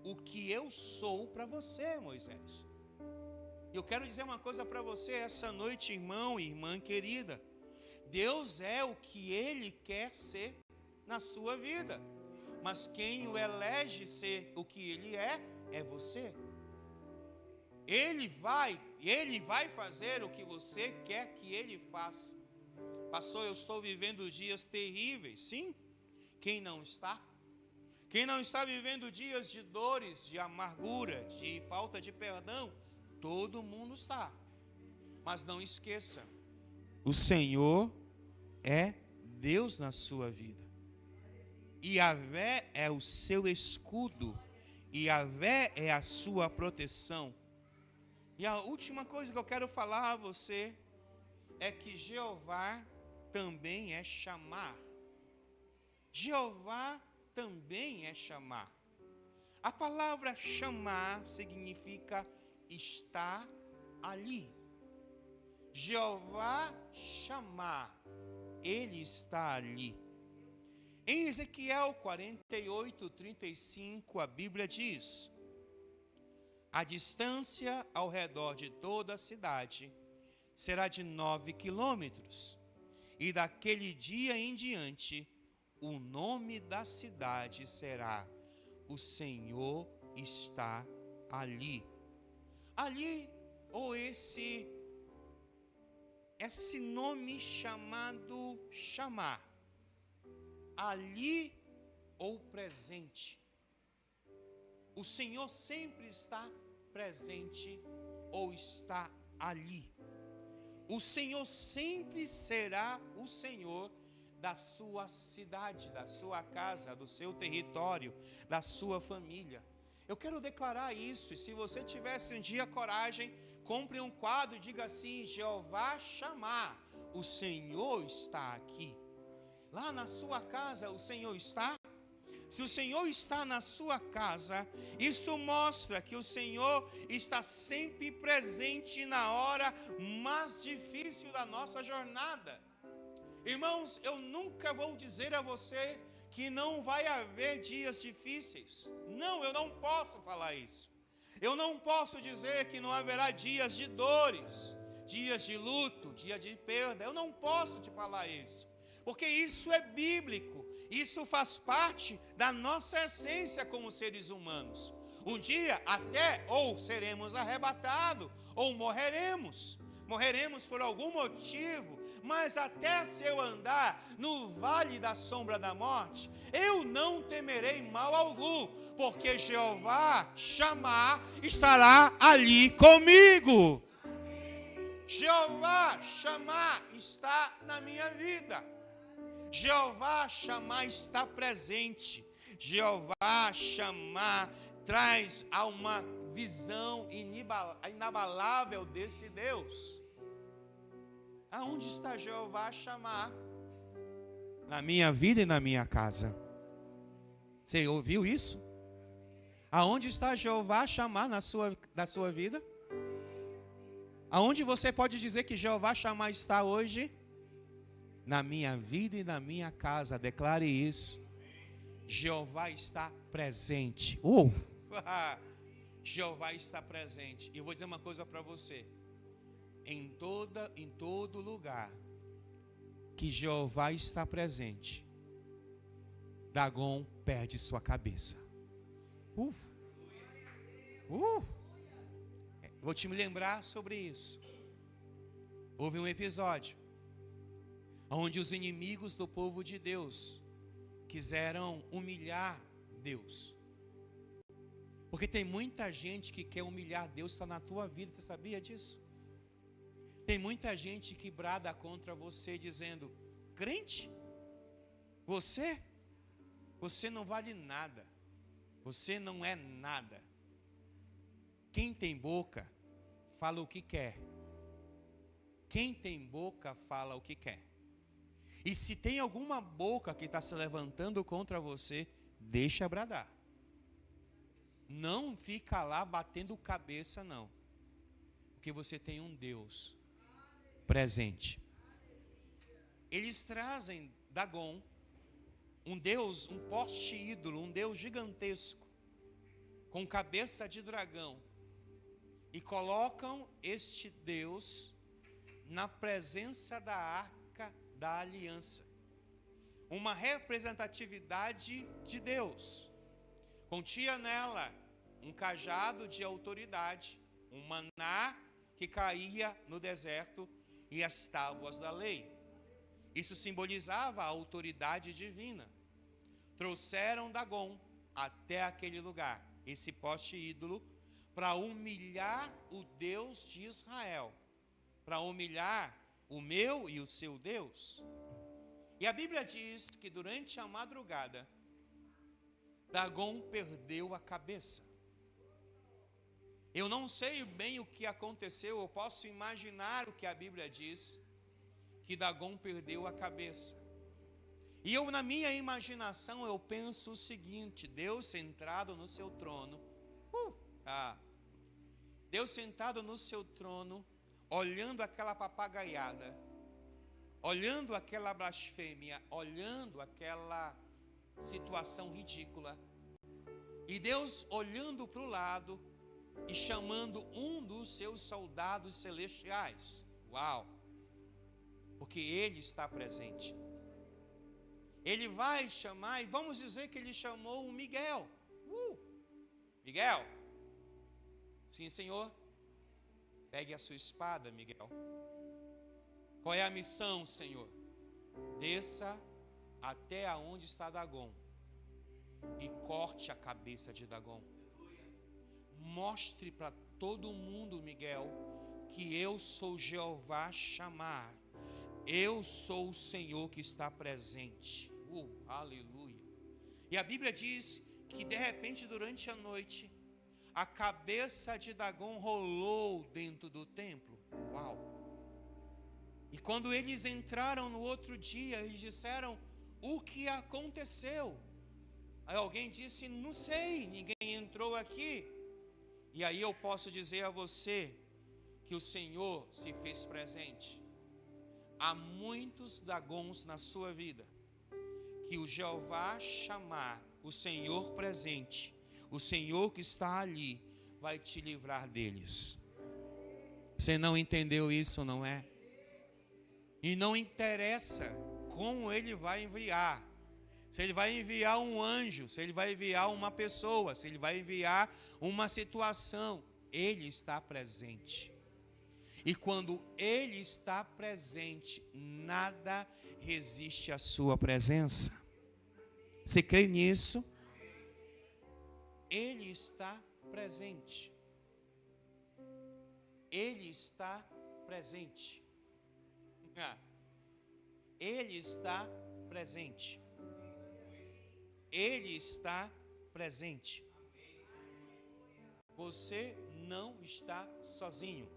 o que eu sou para você, Moisés. Eu quero dizer uma coisa para você essa noite, irmão e irmã querida. Deus é o que Ele quer ser na sua vida. Mas quem o elege ser o que Ele é você. Ele vai fazer o que você quer que Ele faça. Pastor, eu estou vivendo dias terríveis. Sim, quem não está? Quem não está vivendo dias de dores, de amargura, de falta de perdão? Todo mundo está. Mas não esqueça, o Senhor é Deus na sua vida. E Yahvé é o seu escudo. E Yahvé é a sua proteção. E a última coisa que eu quero falar a você é que Jeová também é chamar. Jeová também é chamar. A palavra chamar significa estar ali. Jeová chamar, Ele está ali. Em Ezequiel 48:35, a Bíblia diz: a distância ao redor de toda a cidade será de 9 quilômetros, e daquele dia em diante, o nome da cidade será: o Senhor está ali. Ali, ou esse nome chamado chamar, ali ou presente. O Senhor sempre está presente ou está ali. O Senhor sempre será o Senhor da sua cidade, da sua casa, do seu território, da sua família. Eu quero declarar isso, e se você tivesse um dia coragem, compre um quadro e diga assim: Jeová chamar, o Senhor está aqui. Lá na sua casa, o Senhor está? Se o Senhor está na sua casa, isto mostra que o Senhor está sempre presente na hora mais difícil da nossa jornada. Irmãos, eu nunca vou dizer a você que não vai haver dias difíceis. Não, eu não posso falar isso. Eu não posso dizer que não haverá dias de dores, dias de luto, dias de perda. Eu não posso te falar isso, porque isso é bíblico. Isso faz parte da nossa essência como seres humanos. Um dia até ou seremos arrebatados ou morreremos. Morreremos por algum motivo, mas até se eu andar no vale da sombra da morte, eu não temerei mal algum, porque Jeová chamar estará ali comigo. Jeová chamar está na minha vida. Jeová chamar está presente. Jeová chamar traz a uma visão inabalável desse Deus. Aonde está Jeová chamar? Na minha vida e na minha casa. Você ouviu isso? Aonde está Jeová chamar na sua vida? Aonde você pode dizer que Jeová chamar está hoje? Na minha vida e na minha casa. Declare isso. Jeová está presente. Jeová está presente. E eu vou dizer uma coisa para você. Em todo lugar que Jeová está presente, Dagon perde sua cabeça. Vou te me lembrar sobre isso. Houve um episódio onde os inimigos do povo de Deus quiseram humilhar Deus. Porque tem muita gente que quer humilhar Deus, está na tua vida, você sabia disso? Tem muita gente que brada contra você dizendo: crente, você não vale nada, você não é nada. Quem tem boca, fala o que quer. Quem tem boca, fala o que quer. E se tem alguma boca que está se levantando contra você, deixa bradar. Não fica lá batendo cabeça, não. Porque você tem um Deus presente. Eles trazem Dagon, um Deus, um poste ídolo, um Deus gigantesco, com cabeça de dragão, e colocam este Deus na presença da arca da aliança, uma representatividade de Deus. Continha nela um cajado de autoridade, um maná que caía no deserto e as tábuas da lei. Isso simbolizava a autoridade divina. Trouxeram Dagon até aquele lugar, esse poste ídolo, para humilhar o Deus de Israel, para humilhar o meu e o seu Deus. E a Bíblia diz que durante a madrugada, Dagon perdeu a cabeça. Eu não sei bem o que aconteceu, eu posso imaginar o que a Bíblia diz, que Dagon perdeu a cabeça. E eu, na minha imaginação, eu penso o seguinte: Deus sentado no seu trono, Deus sentado no seu trono, olhando aquela papagaiada, olhando aquela blasfêmia, olhando aquela situação ridícula, e Deus olhando para o lado e chamando um dos seus soldados celestiais. Uau! Porque Ele está presente. Ele vai chamar, e vamos dizer que Ele chamou o Miguel. Miguel, sim, Senhor. Pegue a sua espada, Miguel. Qual é a missão, Senhor? Desça até aonde está Dagon e corte a cabeça de Dagon. Mostre para todo mundo, Miguel, que eu sou Jeová Chamar. Eu sou o Senhor que está presente. Aleluia. E a Bíblia diz que de repente durante a noite a cabeça de Dagon rolou dentro do templo. Uau! E quando eles entraram no outro dia, eles disseram: o que aconteceu? Aí alguém disse: não sei, ninguém entrou aqui. E aí eu posso dizer a você que o Senhor se fez presente. Há muitos Dagons na sua vida que o Jeová Chamar, o Senhor presente, o Senhor que está ali, vai te livrar deles. Você não entendeu isso, não é? E não interessa como Ele vai enviar. Se Ele vai enviar um anjo, se Ele vai enviar uma pessoa, se Ele vai enviar uma situação, Ele está presente. E quando Ele está presente, nada resiste à sua presença. Você crê nisso? Ele está presente. Ele está presente. Ele está presente. Ele está presente. Você não está sozinho.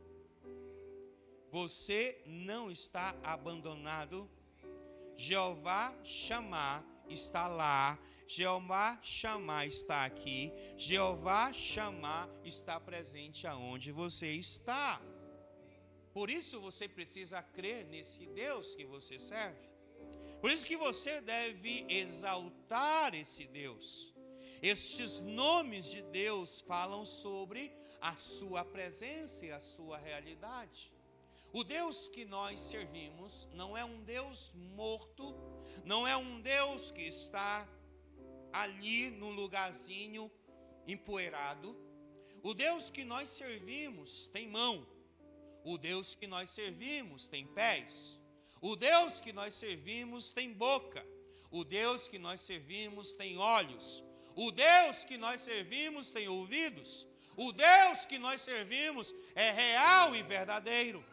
Você não está abandonado. Jeová Chamar está lá. Jeová Chamar está aqui. Jeová Chamar está presente aonde você está. Por isso você precisa crer nesse Deus que você serve. Por isso que você deve exaltar esse Deus. Estes nomes de Deus falam sobre a sua presença e a sua realidade. O Deus que nós servimos não é um Deus morto, não é um Deus que está ali no lugarzinho empoeirado. O Deus que nós servimos tem mão. O Deus que nós servimos tem pés. O Deus que nós servimos tem boca. O Deus que nós servimos tem olhos. O Deus que nós servimos tem ouvidos. O Deus que nós servimos é real e verdadeiro.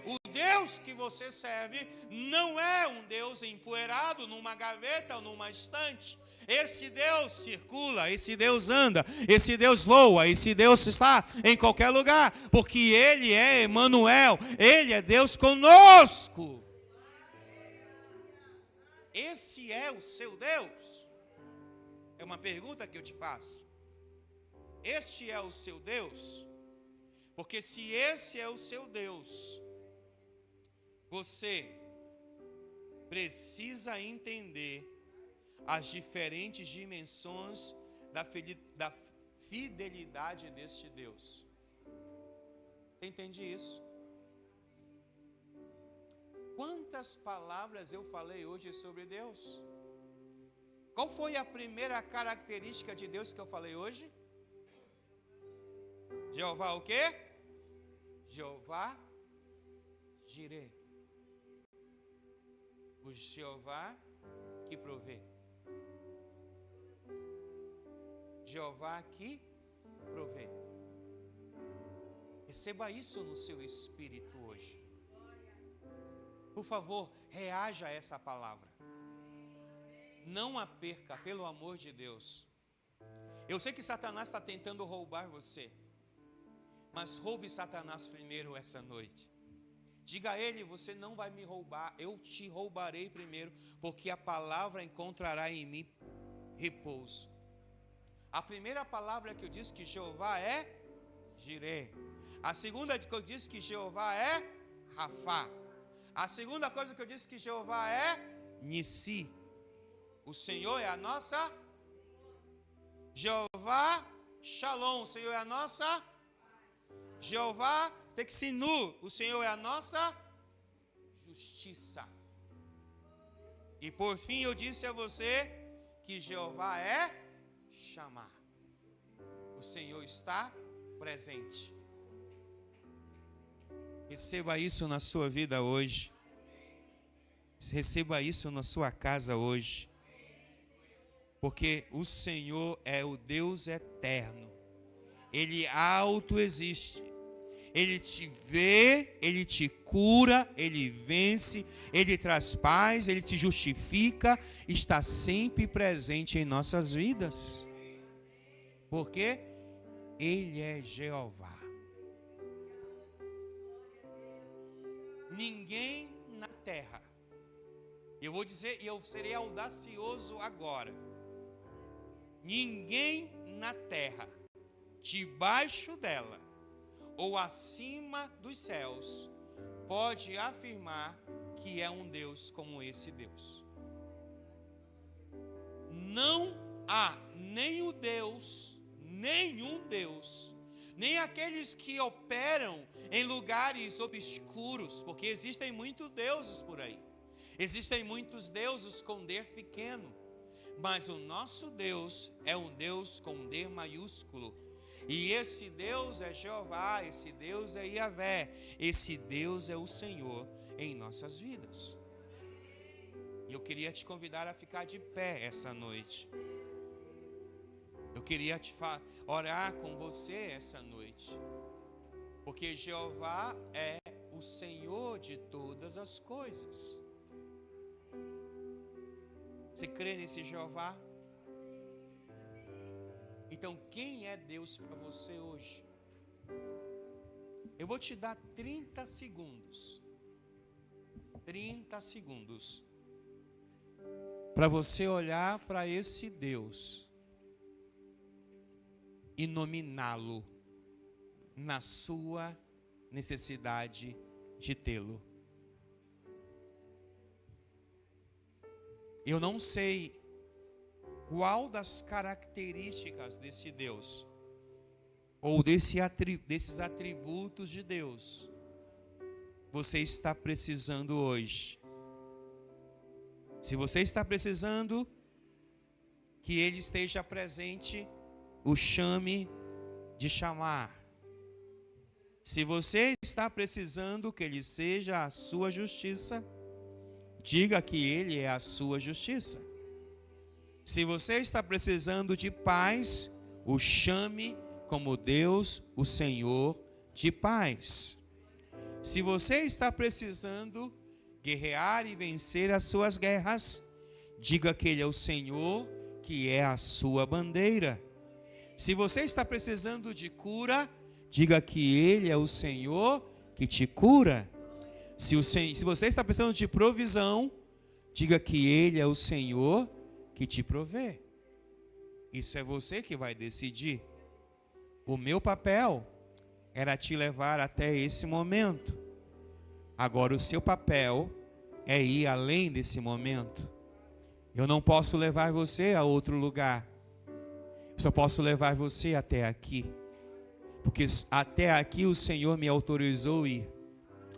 O Deus que você serve não é um Deus empoeirado numa gaveta ou numa estante. Esse Deus circula, esse Deus anda, esse Deus voa, esse Deus está em qualquer lugar, porque Ele é Emanuel, Ele é Deus conosco. Esse é o seu Deus? É uma pergunta que eu te faço. Este é o seu Deus? Porque se esse é o seu Deus, você precisa entender as diferentes dimensões da fidelidade deste Deus. Você entende isso? Quantas palavras eu falei hoje sobre Deus? Qual foi a primeira característica de Deus que eu falei hoje? Jeová o quê? Jeová Jireh. O Jeová que provê. Jeová que provê. Receba isso no seu espírito hoje. Por favor, reaja a essa palavra. Não a perca, pelo amor de Deus. Eu sei que Satanás está tentando roubar você, mas roube Satanás primeiro essa noite. Diga a ele: você não vai me roubar, eu te roubarei primeiro, porque a palavra encontrará em mim repouso. A primeira palavra que eu disse que Jeová é Jireh. A segunda que eu disse que Jeová é Rafá. A segunda coisa que eu disse que Jeová é Nissi. O Senhor é a nossa Jeová Shalom, o Senhor é a nossa Jeová Texinu, o Senhor é a nossa justiça. E por fim eu disse a você que Jeová é chamar. O Senhor está presente. Receba isso na sua vida hoje. Receba isso na sua casa hoje. Porque o Senhor é o Deus eterno. Ele autoexiste. Ele te vê, Ele te cura, Ele vence, Ele traz paz, Ele te justifica, está sempre presente em nossas vidas. Porque Ele é Jeová. Ninguém na terra, eu vou dizer, e eu serei audacioso agora, ninguém na terra, debaixo dela, ou acima dos céus, pode afirmar que é um Deus como esse Deus. Não há nenhum Deus, nem aqueles que operam em lugares obscuros, porque existem muitos deuses por aí. Existem muitos deuses com D pequeno, mas o nosso Deus é um Deus com D maiúsculo. E esse Deus é Jeová, esse Deus é Yahvé, esse Deus é o Senhor em nossas vidas. E eu queria te convidar a ficar de pé essa noite. Eu queria orar com você essa noite. Porque Jeová é o Senhor de todas as coisas. Você crê nesse Jeová? Então, quem é Deus para você hoje? Eu vou te dar 30 segundos. 30 segundos. Para você olhar para esse Deus e nominá-lo na sua necessidade de tê-lo. Eu não sei qual das características desse Deus, ou desses atributos de Deus, você está precisando hoje. Se você está precisando que Ele esteja presente, o chame de chamar. Se você está precisando que Ele seja a sua justiça, diga que Ele é a sua justiça. Se você está precisando de paz, o chame como Deus, o Senhor de paz. Se você está precisando guerrear e vencer as suas guerras, diga que Ele é o Senhor, que é a sua bandeira. Se você está precisando de cura, diga que Ele é o Senhor que te cura. Se você está precisando de provisão, diga que Ele é o Senhor que te provê. Isso é você que vai decidir. O meu papel era te levar até esse momento. Agora o seu papel é ir além desse momento. Eu não posso levar você a outro lugar. Eu só posso levar você até aqui. Porque até aqui o Senhor me autorizou ir.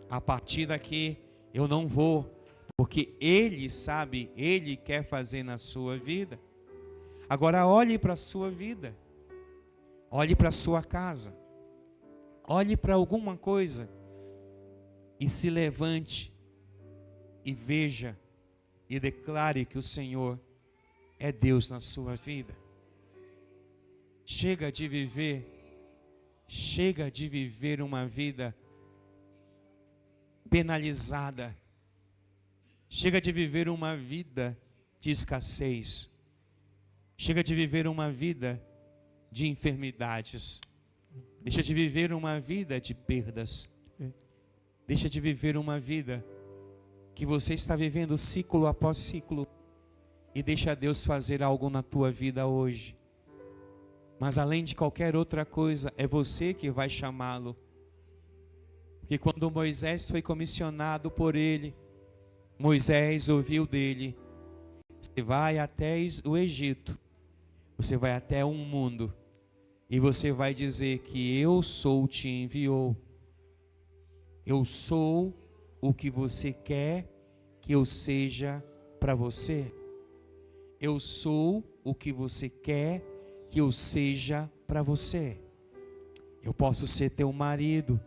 A partir daqui eu não vou. Porque Ele sabe, Ele quer fazer na sua vida. Agora olhe para a sua vida. Olhe para a sua casa. Olhe para alguma coisa. E se levante. E veja. E declare que o Senhor é Deus na sua vida. Chega de viver uma vida penalizada. Chega de viver uma vida de escassez. Chega de viver uma vida de enfermidades. Deixa de viver uma vida de perdas. Deixa de viver uma vida que você está vivendo ciclo após ciclo. E deixa Deus fazer algo na tua vida hoje. Mas além de qualquer outra coisa, é você que vai chamá-lo. Porque quando Moisés foi comissionado por ele, Moisés ouviu dele: você vai até o Egito, você vai até um mundo, e você vai dizer que eu sou te enviou. Eu sou o que você quer que eu seja para você. Eu sou o que você quer que eu seja para você. Eu posso ser teu marido,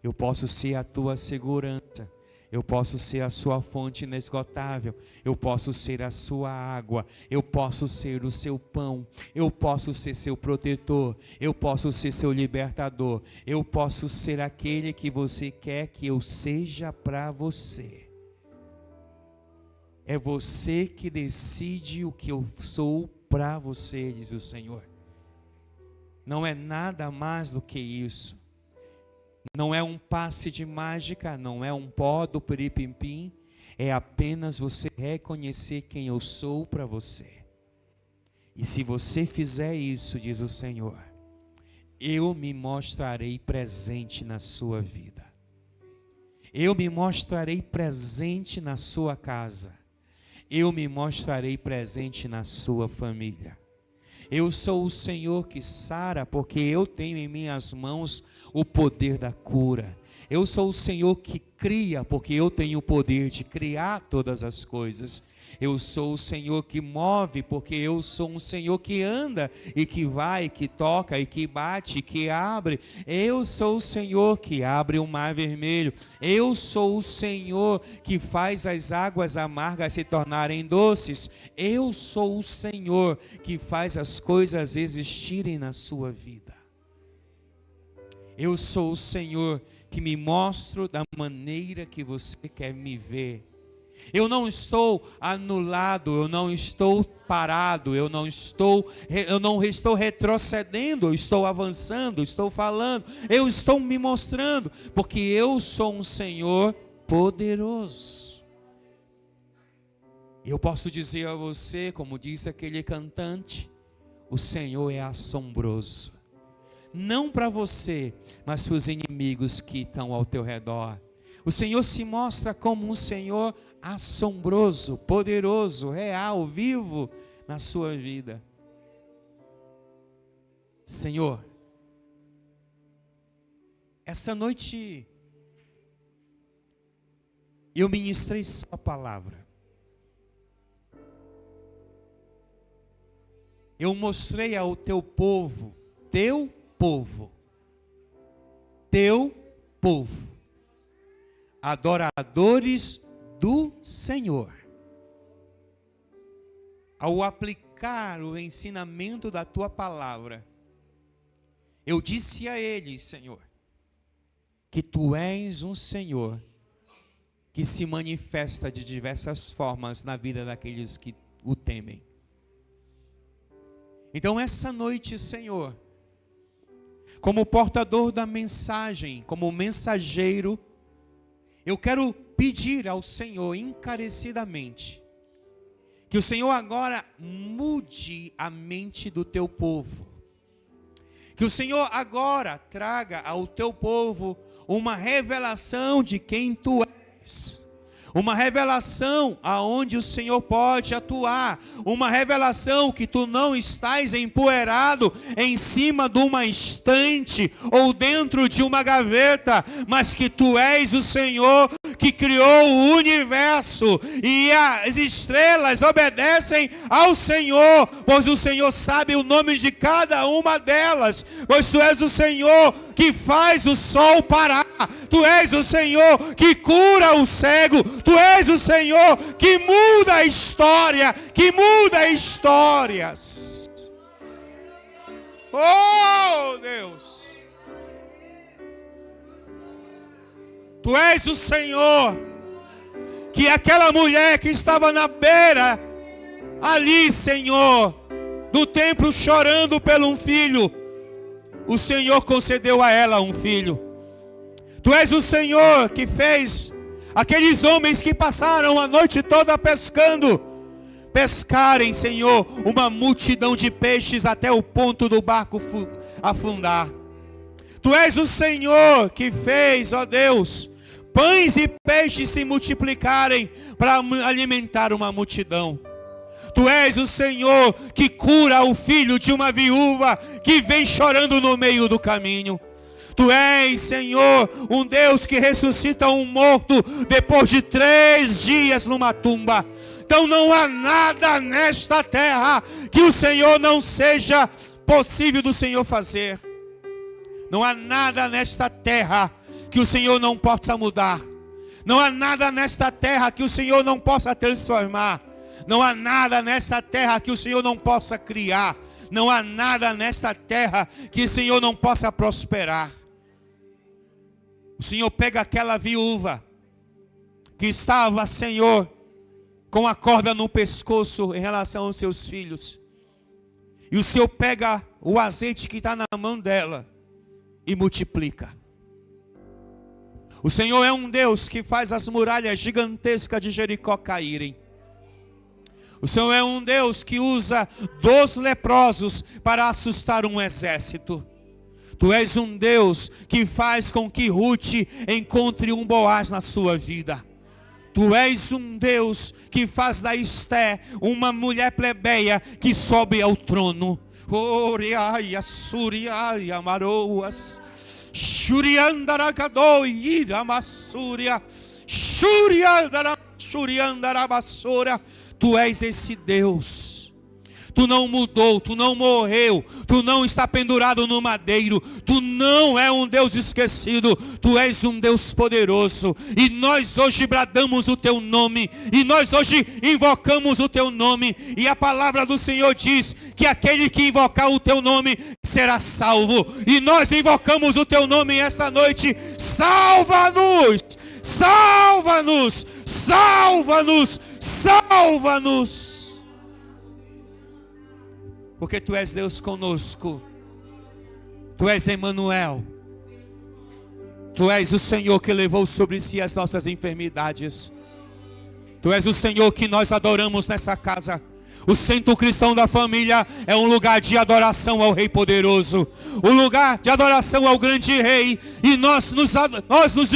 eu posso ser a tua segurança, eu posso ser a sua fonte inesgotável, eu posso ser a sua água, eu posso ser o seu pão, eu posso ser seu protetor, eu posso ser seu libertador, eu posso ser aquele que você quer que eu seja para você. É você que decide o que eu sou para você, diz o Senhor. Não é nada mais do que isso. Não é um passe de mágica, não é um pó do piripimpim. É apenas você reconhecer quem eu sou para você. E se você fizer isso, diz o Senhor, eu me mostrarei presente na sua vida. Eu me mostrarei presente na sua casa. Eu me mostrarei presente na sua família. Eu sou o Senhor que sara, porque eu tenho em minhas mãos o poder da cura. Eu sou o Senhor que cria, porque eu tenho o poder de criar todas as coisas. Eu sou o Senhor que move, porque eu sou um Senhor que anda e que vai, que toca e que bate, que abre. Eu sou o Senhor que abre o mar vermelho. Eu sou o Senhor que faz as águas amargas se tornarem doces. Eu sou o Senhor que faz as coisas existirem na sua vida. Eu sou o Senhor que me mostro da maneira que você quer me ver. Eu não estou anulado, eu não estou parado, eu não estou retrocedendo, eu estou avançando, estou falando, eu estou me mostrando, porque eu sou um Senhor poderoso. Eu posso dizer a você, como disse aquele cantante, o Senhor é assombroso. Não para você, mas para os inimigos que estão ao teu redor. O Senhor se mostra como um Senhor assombroso, poderoso, real, vivo na sua vida. Senhor, essa noite eu ministrei sua palavra. Eu mostrei ao teu povo, adoradores do Senhor. Ao aplicar o ensinamento da tua palavra, eu disse a eles, Senhor, que tu és um Senhor que se manifesta de diversas formas na vida daqueles que o temem. Então essa noite, Senhor, como portador da mensagem, como mensageiro, eu quero pedir ao Senhor encarecidamente que o Senhor agora mude a mente do teu povo. Que o Senhor agora traga ao teu povo uma revelação de quem tu és. Uma revelação aonde o Senhor pode atuar. Uma revelação que tu não estás empoeirado em cima de uma estante ou dentro de uma gaveta, mas que tu és o Senhor que criou o universo e as estrelas obedecem ao Senhor, pois o Senhor sabe o nome de cada uma delas, pois tu és o Senhor que faz o sol parar, tu és o Senhor que cura o cego, tu és o Senhor que muda a história, que muda histórias. Oh Deus, tu és o Senhor que aquela mulher que estava na beira ali, Senhor, do templo chorando por um filho, o Senhor concedeu a ela um filho. Tu és o Senhor que fez aqueles homens que passaram a noite toda pescando, pescarem, Senhor, uma multidão de peixes até o ponto do barco afundar. Tu és o Senhor que fez, ó Deus, pães e peixes se multiplicarem para alimentar uma multidão. Tu és o Senhor que cura o filho de uma viúva que vem chorando no meio do caminho. Tu és, Senhor, um Deus que ressuscita um morto depois de 3 dias numa tumba. Então não há nada nesta terra que o Senhor não seja possível do Senhor fazer. Não há nada nesta terra que o Senhor não possa mudar. Não há nada nesta terra que o Senhor não possa transformar. Não há nada nesta terra que o Senhor não possa criar. Não há nada nesta terra que o Senhor não possa prosperar. O Senhor pega aquela viúva que estava, Senhor, com a corda no pescoço em relação aos seus filhos. E o Senhor pega o azeite que está na mão dela e multiplica. O Senhor é um Deus que faz as muralhas gigantescas de Jericó caírem. O Senhor é um Deus que usa 2 leprosos para assustar um exército. Tu és um Deus que faz com que Ruth encontre um Boaz na sua vida. Tu és um Deus que faz da Esté uma mulher plebeia que sobe ao trono. Oriaia, suriaia, maroas, shuriandaracadoi, iramassúria, shuriandarabassúria. Tu és esse Deus. Tu não mudou, tu não morreu, tu não está pendurado no madeiro, tu não é um Deus esquecido, tu és um Deus poderoso. E nós hoje bradamos o teu nome, e nós hoje invocamos o teu nome. E a palavra do Senhor diz que aquele que invocar o teu nome será salvo. E nós invocamos o teu nome esta noite. Salva-nos, salva-nos, salva-nos, salva-nos. Porque Tu és Deus conosco. Tu és Emmanuel. Tu és o Senhor que levou sobre si as nossas enfermidades. Tu és o Senhor que nós adoramos nessa casa. O Centro Cristão da Família é um lugar de adoração ao Rei Poderoso. Um lugar de adoração ao grande Rei. E nós nos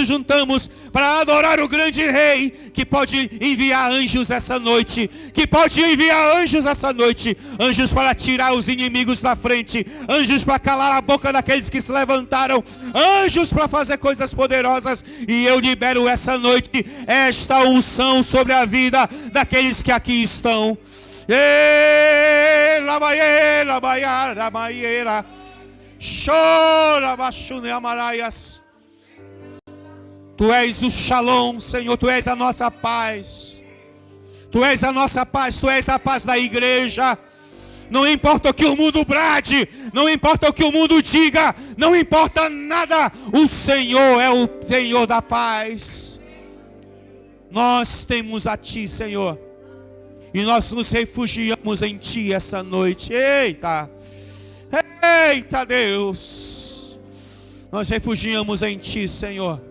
juntamos para adorar o grande Rei, que pode enviar anjos essa noite. Que pode enviar anjos essa noite. Anjos para tirar os inimigos da frente. Anjos para calar a boca daqueles que se levantaram. Anjos para fazer coisas poderosas. E eu libero essa noite esta unção sobre a vida daqueles que aqui estão. Tu és o Shalom, Senhor. Tu és a nossa paz. Tu és a nossa paz. Tu és a paz da igreja. Não importa o que o mundo brade, não importa o que o mundo diga, não importa nada. O Senhor é o Senhor da paz. Nós temos a Ti, Senhor. E nós nos refugiamos em Ti essa noite. Eita! Eita, Deus! Nós refugiamos em Ti, Senhor.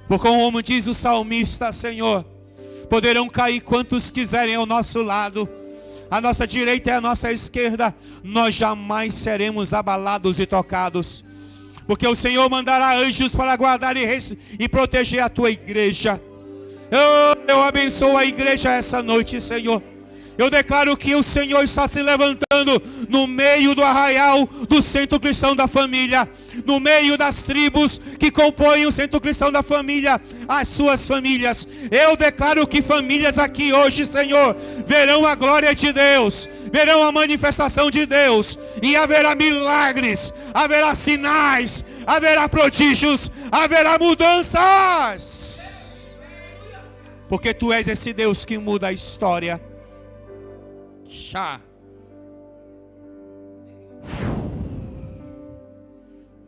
Porque como diz o salmista, Senhor, poderão cair quantos quiserem ao nosso lado. A nossa direita e a nossa esquerda, nós jamais seremos abalados e tocados. Porque o Senhor mandará anjos para guardar e proteger a Tua igreja. Eu abençoo a igreja essa noite, Senhor. Eu declaro que o Senhor está se levantando no meio do arraial do Centro Cristão da Família, no meio das tribos que compõem o Centro Cristão da Família, as suas famílias. Eu declaro que famílias aqui hoje, Senhor, verão a glória de Deus, verão a manifestação de Deus, e haverá milagres, haverá sinais, haverá prodígios, haverá mudanças. Porque Tu és esse Deus que muda a história.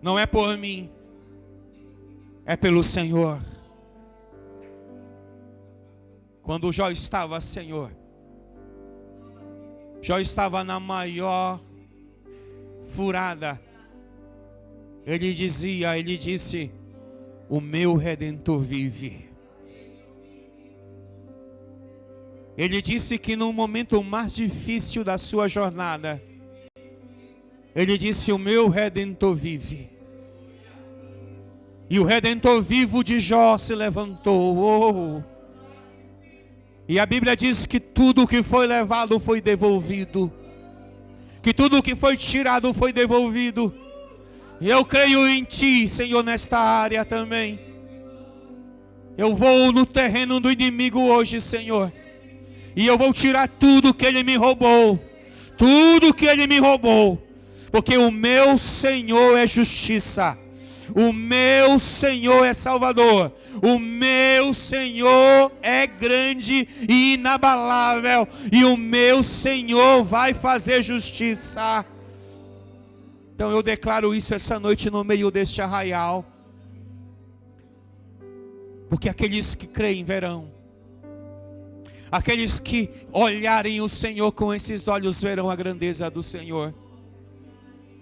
Não é por mim, é pelo Senhor. Quando Jó estava, Senhor, Jó estava na maior furada. Ele disse: o meu Redentor vive. Ele disse que no momento mais difícil da sua jornada, ele disse: o meu Redentor vive. E o Redentor vivo de Jó se levantou. Oh. E a Bíblia diz que tudo que foi levado foi devolvido. Que tudo que foi tirado foi devolvido. E eu creio em Ti, Senhor, nesta área também. Eu vou no terreno do inimigo hoje, Senhor. E eu vou tirar tudo que ele me roubou. Tudo que ele me roubou. Porque o meu Senhor é justiça. O meu Senhor é Salvador. O meu Senhor é grande e inabalável. E o meu Senhor vai fazer justiça. Então eu declaro isso essa noite no meio deste arraial. Porque aqueles que creem verão. Aqueles que olharem o Senhor com esses olhos verão a grandeza do Senhor.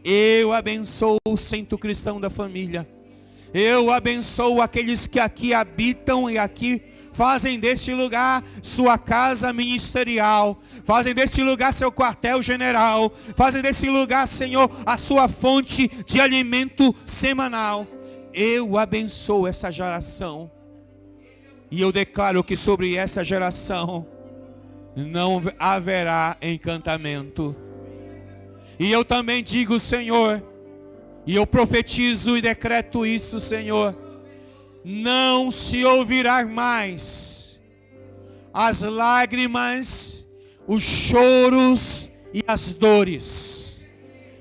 Eu abençoo o centro cristão da família. Eu abençoo aqueles que aqui habitam e aqui fazem deste lugar sua casa ministerial. Fazem deste lugar seu quartel-general. Fazem desse lugar, Senhor, a sua fonte de alimento semanal. Eu abençoo essa geração. E eu declaro que sobre essa geração não haverá encantamento. E eu também digo, Senhor, e eu profetizo e decreto isso, Senhor, não se ouvirá mais as lágrimas, os choros e as dores,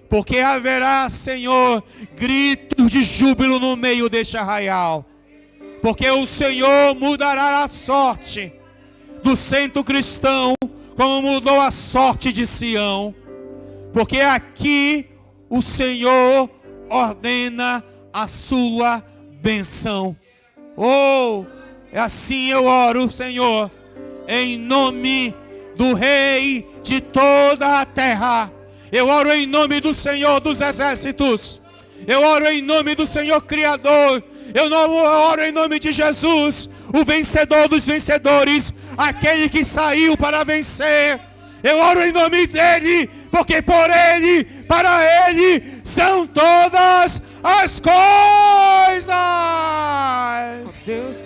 porque haverá, Senhor, gritos de júbilo no meio deste arraial, porque o Senhor mudará a sorte do centro cristão, como mudou a sorte de Sião. Porque aqui o Senhor ordena a sua benção. Oh, assim eu oro, Senhor, em nome do Rei de toda a terra. Eu oro em nome do Senhor dos exércitos. Eu oro em nome do Senhor Criador. Eu não oro em nome de Jesus, o vencedor dos vencedores, aquele que saiu para vencer. Eu oro em nome dele, porque por ele, para ele, são todas as coisas. Deus,